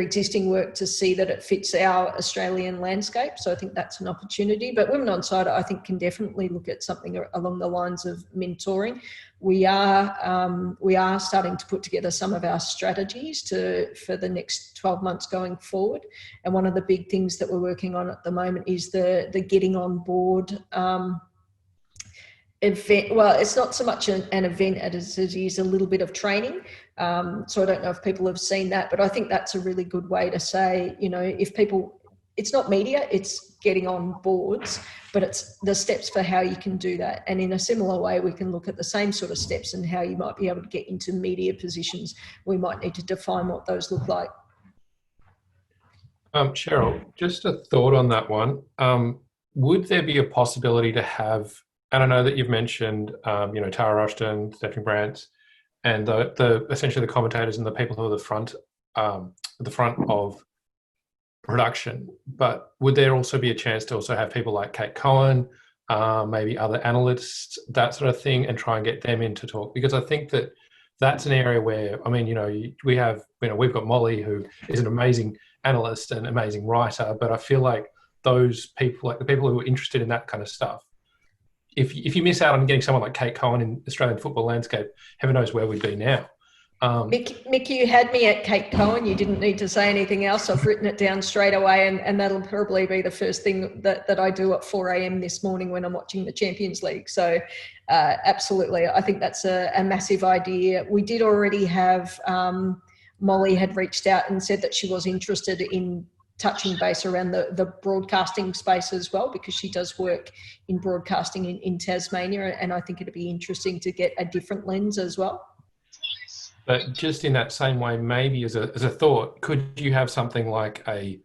existing work to see that it fits our Australian landscape. So I think that's an opportunity. But Women Onside, I think, can definitely look at something along the lines of mentoring. We are starting to put together some of our strategies for the next 12 months going forward. And one of the big things that we're working on at the moment is the getting on board event. Well, it's not so much an event as it is a little bit of training. So I don't know if people have seen that, but I think that's a really good way to say, if people, it's not media, it's getting on boards, but it's the steps for how you can do that. And in a similar way, we can look at the same sort of steps and how you might be able to get into media positions. We might need to define what those look like. Cheryl, just a thought on that one. Would there be a possibility to have, and I know that you've mentioned, Tara Rushton, Stephanie Brantz, and the essentially the commentators and the people who are the front of production. But would there also be a chance to also have people like Kate Cohen, maybe other analysts, that sort of thing, and try and get them in to talk? Because I think that that's an area where, we've got Molly, who is an amazing analyst and amazing writer, but I feel like those people, like the people who are interested in that kind of stuff, if you miss out on getting someone like Kate Cohen in Australian football landscape, heaven knows where we'd be now. Mick, you had me at Kate Cohen. You didn't need to say anything else. I've written it down straight away, and that'll probably be the first thing that I do at 4 a.m. this morning when I'm watching the Champions League. So absolutely, I think that's a massive idea. We did already have, Molly had reached out and said that she was interested in touching base around the broadcasting space as well, because she does work in broadcasting in Tasmania, and I think it'd be interesting to get a different lens as well. But just in that same way, maybe as a thought, could you have something like a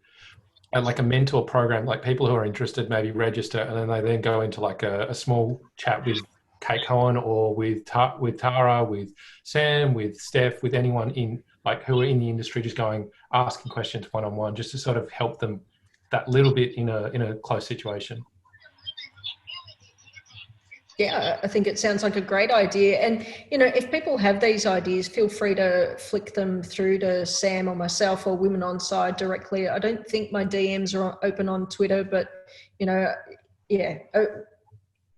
mentor program, like people who are interested maybe register, and then they then go into like a small chat with Kate Cohen or with Tara, with Sam, with Steph, with anyone in who are in the industry, just asking questions one-on-one, just to sort of help them that little bit in a close situation. Yeah, I think it sounds like a great idea. And, if people have these ideas, feel free to flick them through to Sam or myself or Women Onside directly. I don't think my DMs are open on Twitter, but, yeah.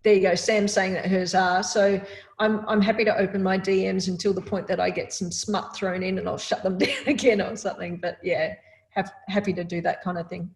There you go. Sam's saying that hers are. So I'm happy to open my DMs until the point that I get some smut thrown in, and I'll shut them down again or something. But yeah, happy to do that kind of thing.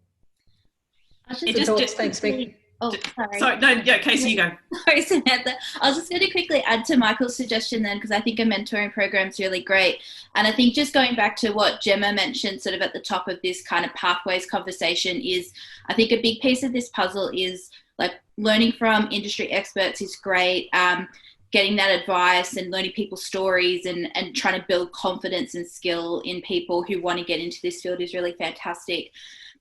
Thanks, Mick. Oh, sorry. No, yeah, Casey, you go. Sorry, Samantha. I was just going to quickly add to Michael's suggestion then, because I think a mentoring program is really great. And I think just going back to what Gemma mentioned sort of at the top of this kind of pathways conversation is, I think a big piece of this puzzle is Like learning from industry experts is great. Getting that advice and learning people's stories and trying to build confidence and skill in people who want to get into this field is really fantastic.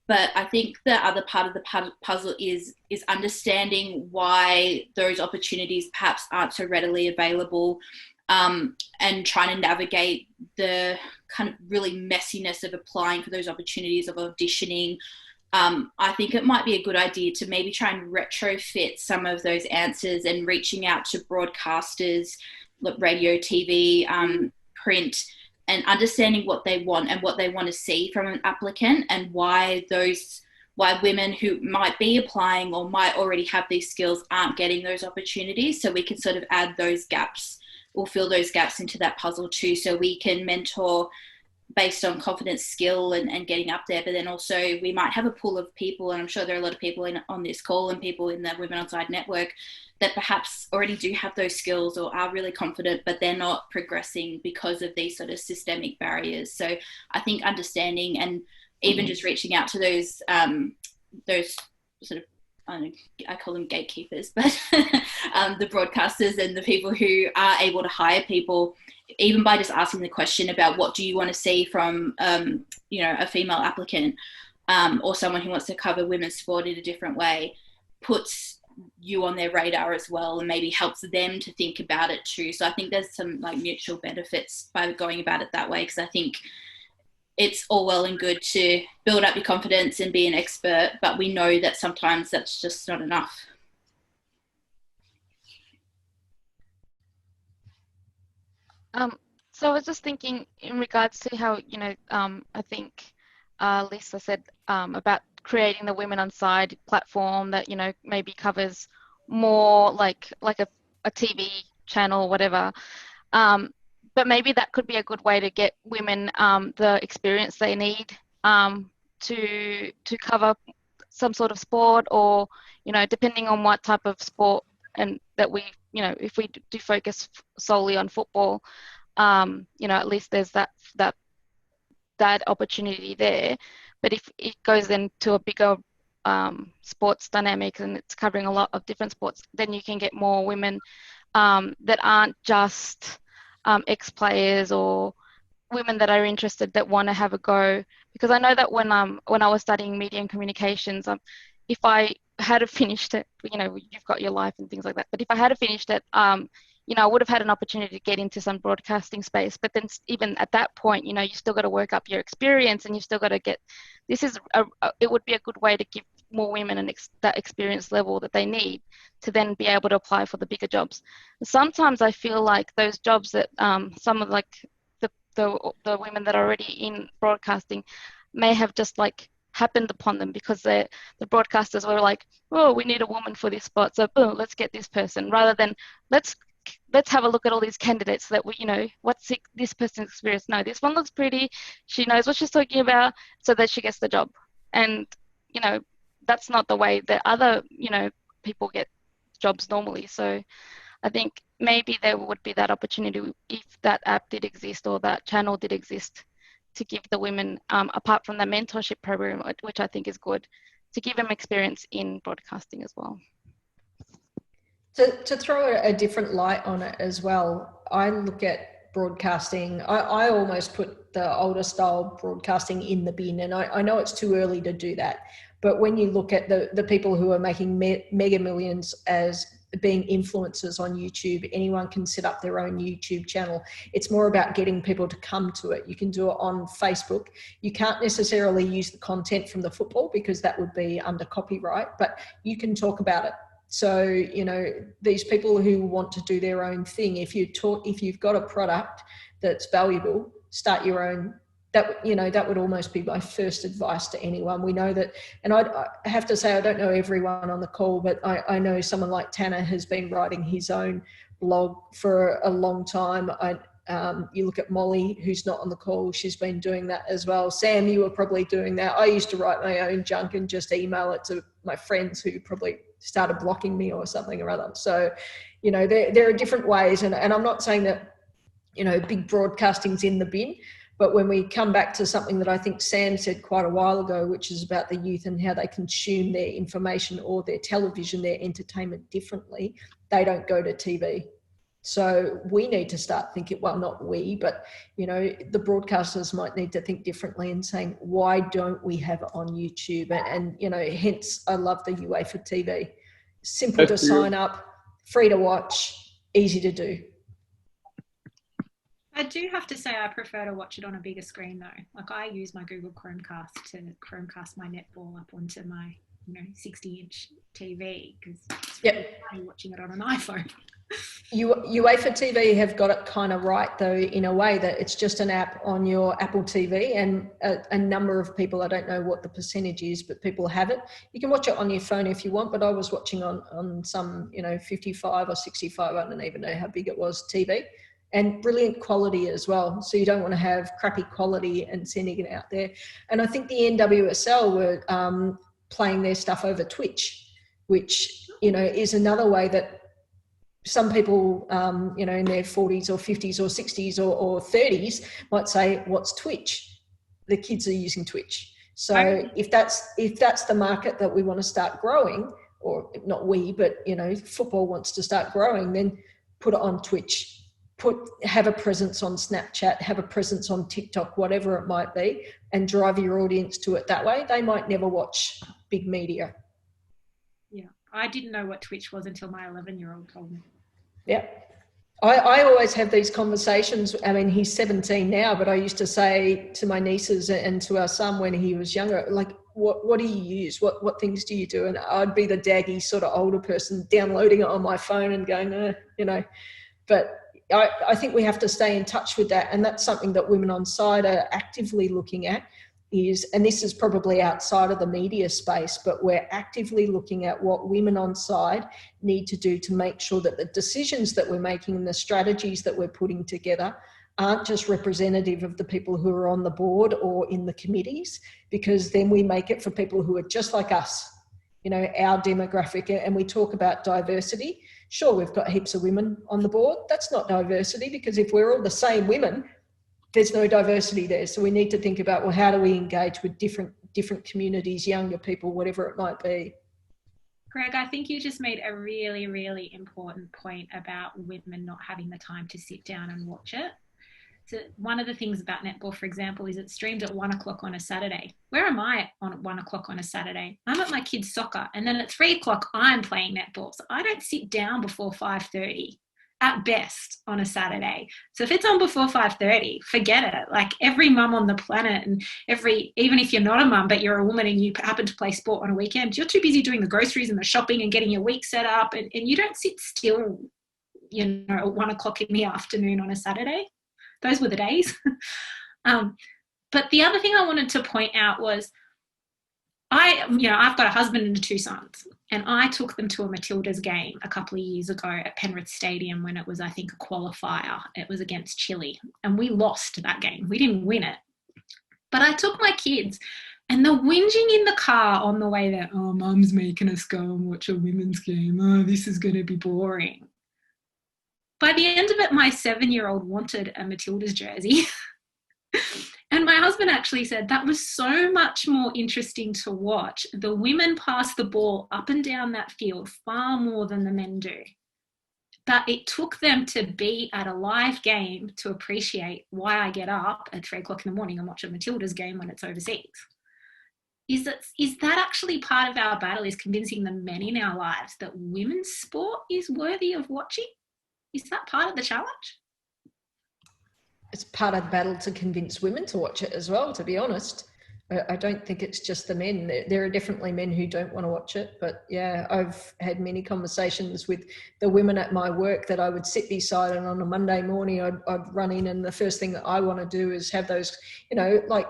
But I think the other part of the puzzle is understanding why those opportunities perhaps aren't so readily available, and trying to navigate the kind of really messiness of applying for those opportunities, of auditioning. I think it might be a good idea to maybe try and retrofit some of those answers and reaching out to broadcasters, like radio, TV, print, and understanding what they want and what they want to see from an applicant, and why women who might be applying or might already have these skills aren't getting those opportunities. So we can sort of add those gaps or fill those gaps into that puzzle too. So we can mentor based on confidence, skill, and getting up there. But then also we might have a pool of people, and I'm sure there are a lot of people on this call and people in the Women Onside network that perhaps already do have those skills or are really confident, but they're not progressing because of these sort of systemic barriers. So I think understanding and even just reaching out to those sort of, I call them gatekeepers, but the broadcasters and the people who are able to hire people, even by just asking the question about what do you want to see from, a female applicant, or someone who wants to cover women's sport in a different way, puts you on their radar as well, and maybe helps them to think about it too. So I think there's some like mutual benefits by going about it that way, because I think it's all well and good to build up your confidence and be an expert, but we know that sometimes that's just not enough. So I was just thinking in regards to how, I think Lisa said about creating the Women Onside platform that, maybe covers more like a TV channel, whatever. But maybe that could be a good way to get women the experience they need to cover some sort of sport, or, depending on what type of sport, and that we, if we do focus solely on football, at least there's that opportunity there. But if it goes into a bigger sports dynamic and it's covering a lot of different sports, then you can get more women that aren't just ex-players or women that are interested, that want to have a go. Because I know that when I was studying media and communications, if I had finished it, you've got your life and things like that, but if I had finished it, I would have had an opportunity to get into some broadcasting space. But then even at that point, you still got to work up your experience, and you still got to get, it would be a good way to give more women that experience level that they need to then be able to apply for the bigger jobs. Sometimes I feel like those jobs that some of like the women that are already in broadcasting may have just like happened upon them, because the broadcasters were like, oh, we need a woman for this spot, so boom, let's get this person, rather than let's have a look at all these candidates that we, what's this person's experience? No, this one looks pretty, she knows what she's talking about, so that she gets the job. And that's not the way that other people get jobs normally. So I think maybe there would be that opportunity if that app did exist or that channel did exist, to give the women, apart from the mentorship program, which I think is good, to give them experience in broadcasting as well. To throw a different light on it as well, I look at broadcasting, I almost put the older style broadcasting in the bin, and I know it's too early to do that, but when you look at the people who are making mega millions as being influencers on YouTube, anyone can set up their own YouTube channel. It's more about getting people to come to it. You can do it on Facebook. You can't necessarily use the content from the football because that would be under copyright, but you can talk about it. So, these people who want to do their own thing, if you've got a product that's valuable, start your own. That would almost be my first advice to anyone. We know that, and I have to say, I don't know everyone on the call, but I know someone like Tanner has been writing his own blog for a long time. You look at Molly, who's not on the call, she's been doing that as well. Sam, you were probably doing that. I used to write my own junk and just email it to my friends who probably started blocking me or something or other. So, there are different ways, and I'm not saying that, big broadcasting's in the bin, But when we come back to something that I think Sam said quite a while ago, which is about the youth and how they consume their information or their television, their entertainment differently, they don't go to TV. So we need to start thinking, well, not we, but, you know, the broadcasters might need to think differently and saying, why don't we have it on YouTube? And you know, hence I love the UEFA TV. Simple to sign up, free to watch, easy to do. I do have to say I prefer to watch it on a bigger screen though. Like I use my Google Chromecast to Chromecast my netball up onto my, you know, 60-inch TV because it's really funny watching it on an iPhone. UEFA TV have got it kind of right though, in a way that it's just an app on your Apple TV, and a number of people, I don't know what the percentage is, but people have it. You can watch it on your phone if you want, but I was watching on some, you know, 55 or 65, I don't even know how big it was, TV, and brilliant quality as well. So you don't want to have crappy quality and sending it out there. And I think the NWSL were playing their stuff over Twitch, which, you know, is another way that some people, you know, in their 40s or 50s or 60s or 30s might say, what's Twitch? The kids are using Twitch. So if that's the market that we want to start growing, or not we, but, you know, football wants to start growing, then put it on Twitch, have a presence on Snapchat, have a presence on TikTok, whatever it might be, and drive your audience to it that way. They might never watch big media. Yeah, I didn't know what Twitch was until my 11-year-old told me. Yeah. I always have these conversations. I mean, he's 17 now, but I used to say to my nieces and to our son when he was younger, like, what do you use? What things do you do? And I'd be the daggy sort of older person downloading it on my phone and going, you know, but I think we have to stay in touch with that. And that's something that Women Onside are actively looking at is, and this is probably outside of the media space, but we're actively looking at what Women Onside need to do to make sure that the decisions that we're making and the strategies that we're putting together aren't just representative of the people who are on the board or in the committees, because then we make it for people who are just like us, you know, our demographic. And we talk about diversity. Sure, we've got heaps of women on the board. That's not diversity, because if we're all the same women, there's no diversity there. So we need to think about, well, how do we engage with different communities, younger people, whatever it might be. Greg, I think you just made a really, really important point about women not having the time to sit down and watch it. So one of the things about netball, for example, is it's streamed at 1 o'clock on a Saturday. Where am I at 1 o'clock on a Saturday? I'm at my kids' soccer, and then at 3 o'clock, I'm playing netball. So I don't sit down before 5:30 at best on a Saturday. So if it's on before 5:30, forget it. Like every mum on the planet, and even if you're not a mum, but you're a woman and you happen to play sport on a weekend, you're too busy doing the groceries and the shopping and getting your week set up, and you don't sit still, you know, at 1 o'clock in the afternoon on a Saturday. Those were the days. But the other thing I wanted to point out was I've got a husband and 2 sons, and I took them to a Matildas game a couple of years ago at Penrith Stadium when it was, I think, a qualifier. It was against Chile, and we lost that game. We didn't win it. But I took my kids, and the whinging in the car on the way there, oh, mum's making us go and watch a women's game. Oh, this is going to be boring. By the end of it, my 7-year-old wanted a Matildas jersey. And my husband actually said that was so much more interesting to watch. The women pass the ball up and down that field far more than the men do. But it took them to be at a live game to appreciate why I get up at 3 o'clock in the morning and watch a Matildas game when it's overseas. Is that actually part of our battle, is convincing the men in our lives that women's sport is worthy of watching? Is that part of the challenge? It's part of the battle to convince women to watch it as well, to be honest. I don't think it's just the men. There are definitely men who don't want to watch it. But yeah, I've had many conversations with the women at my work that I would sit beside, and on a Monday morning I'd run in, and the first thing that I want to do is have those, you know, like,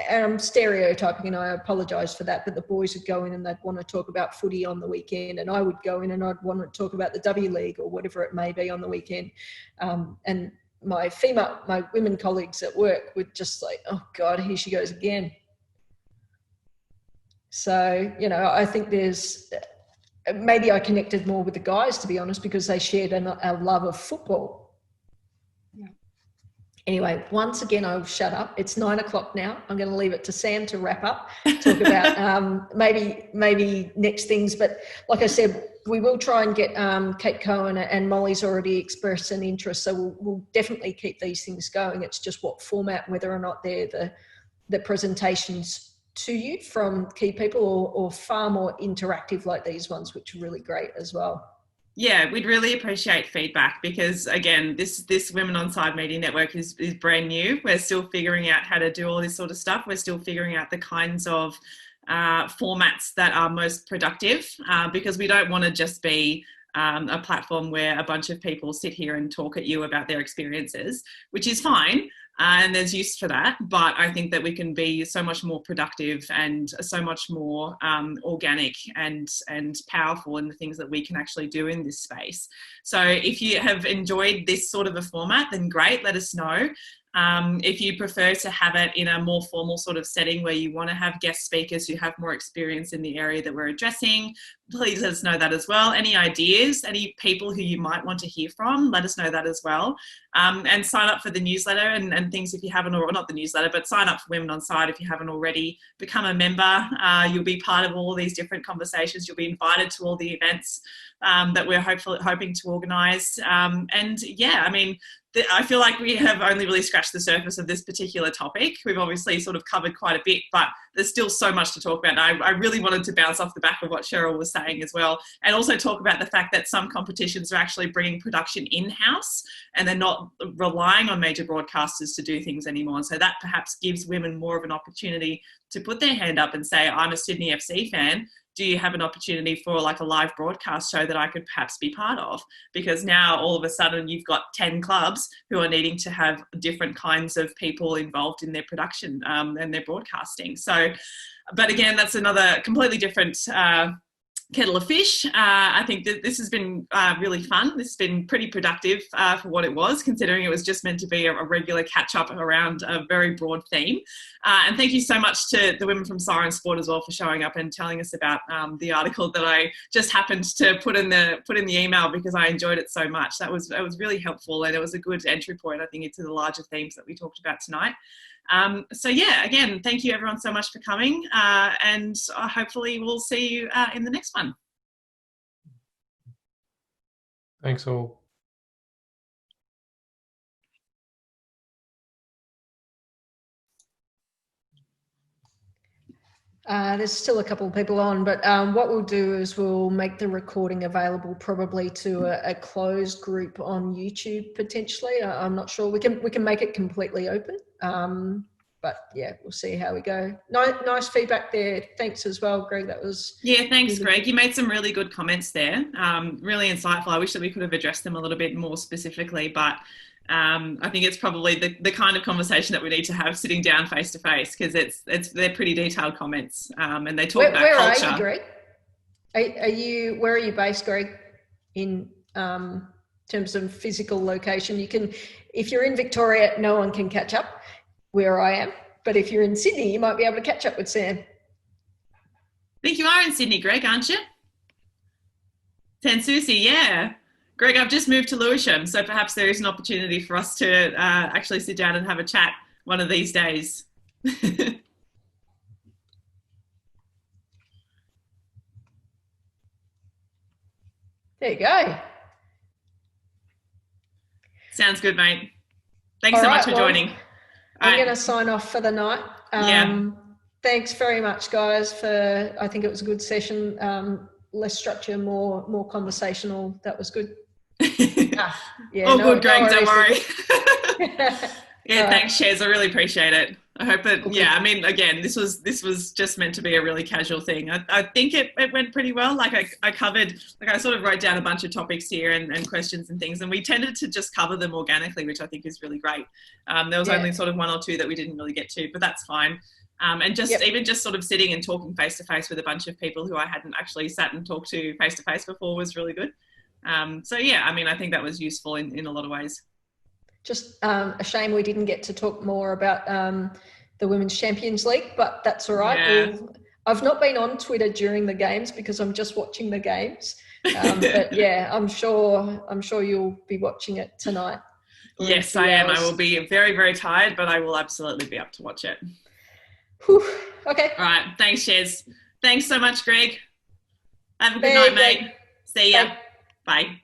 and I'm stereotyping and I apologise for that, but the boys would go in and they'd want to talk about footy on the weekend, and I would go in and I'd want to talk about the W League or whatever it may be on the weekend. And my women colleagues at work would just like, oh God, here she goes again. So, you know, I think maybe I connected more with the guys, to be honest, because they shared a love of football. Yeah. Anyway, once again, I'll shut up. It's 9 o'clock now. I'm going to leave it to Sam to wrap up, talk about maybe next things. But like I said, we will try and get Kate Cohen, and Molly's already expressed an interest. So we'll definitely keep these things going. It's just what format, whether or not they're the presentations to you from key people or far more interactive like these ones, which are really great as well. Yeah, we'd really appreciate feedback because, again, this Women Onside Media Network is brand new. We're still figuring out how to do all this sort of stuff. We're still figuring out the kinds of formats that are most productive because we don't want to just be a platform where a bunch of people sit here and talk at you about their experiences, which is fine. And there's use for that, but I think that we can be so much more productive and so much more organic and powerful in the things that we can actually do in this space. So if you have enjoyed this sort of a format, then great, let us know. If you prefer to have it in a more formal sort of setting where you want to have guest speakers who have more experience in the area that we're addressing, please let us know that as well. Any ideas, any people who you might want to hear from, let us know that as well. And sign up for the newsletter and things if you haven't, or not the newsletter, but sign up for Women Onside if you haven't already. Become a member. You'll be part of all these different conversations. You'll be invited to all the events that we're hoping to organise. And yeah, I mean, I feel like we have only really scratched the surface of this particular topic. We've obviously sort of covered quite a bit, but there's still so much to talk about. And I really wanted to bounce off the back of what Cheryl was saying as well, and also talk about the fact that some competitions are actually bringing production in-house and they're not relying on major broadcasters to do things anymore. And so that perhaps gives women more of an opportunity to put their hand up and say, I'm a Sydney FC fan. Do you have an opportunity for like a live broadcast show that I could perhaps be part of? Because now all of a sudden you've got 10 clubs who are needing to have different kinds of people involved in their production and their broadcasting. So, but again, that's another completely different kettle of fish. I think that this has been really fun. This has been pretty productive for what it was, considering it was just meant to be a regular catch-up around a very broad theme. And thank you so much to the women from Siren Sport as well for showing up and telling us about the article that I just happened to put in the email because I enjoyed it so much. That was really helpful, and it was a good entry point, I think, into the larger themes that we talked about tonight. So yeah, again, thank you everyone so much for coming, and hopefully we'll see you in the next one. Thanks all. There's still a couple of people on, but what we'll do is we'll make the recording available probably to a closed group on YouTube potentially. I'm not sure. We can make it completely open, but yeah, we'll see how we go. Nice feedback there. Thanks as well, Greg. That was thanks, really Greg. good. You made some really good comments there. Really insightful. I wish that we could have addressed them a little bit more specifically, but I think it's probably the kind of conversation that we need to have sitting down face to face, because they're pretty detailed comments, and they talk about culture. Where are you, Greg? Where are you based, Greg? In terms of physical location, you can, if you're in Victoria, no one can catch up where I am, but if you're in Sydney, you might be able to catch up with Sam. I think you are in Sydney, Greg, aren't you? Sanssouci, yeah. Greg, I've just moved to Lewisham, so perhaps there is an opportunity for us to actually sit down and have a chat one of these days. There you go. Sounds good, mate. Thanks so much for joining. I'm going to sign off for the night. Thanks very much, guys, for, I think it was a good session. Less structure, more conversational. That was good. Good, Greg, don't worry. Thanks, Shez. I really appreciate it. I hope that, I mean, again, this was just meant to be a really casual thing. I think it went pretty well. Like I covered, like I sort of wrote down a bunch of topics here and questions and things, and we tended to just cover them organically, which I think is really great. There was only sort of one or two that we didn't really get to, but that's fine. And even just sort of sitting and talking face to face with a bunch of people who I hadn't actually sat and talked to face before was really good. So yeah, I mean, I think that was useful in a lot of ways. Just a shame we didn't get to talk more about the Women's Champions League, but that's all right. Yeah. I've not been on Twitter during the games because I'm just watching the games. But yeah, I'm sure you'll be watching it tonight. Yes, I am. I will be very, very tired, but I will absolutely be up to watch it. Whew. Okay. All right. Thanks, Shez. Thanks so much, Greg. Have a good night, mate. See ya. Bye. Bye.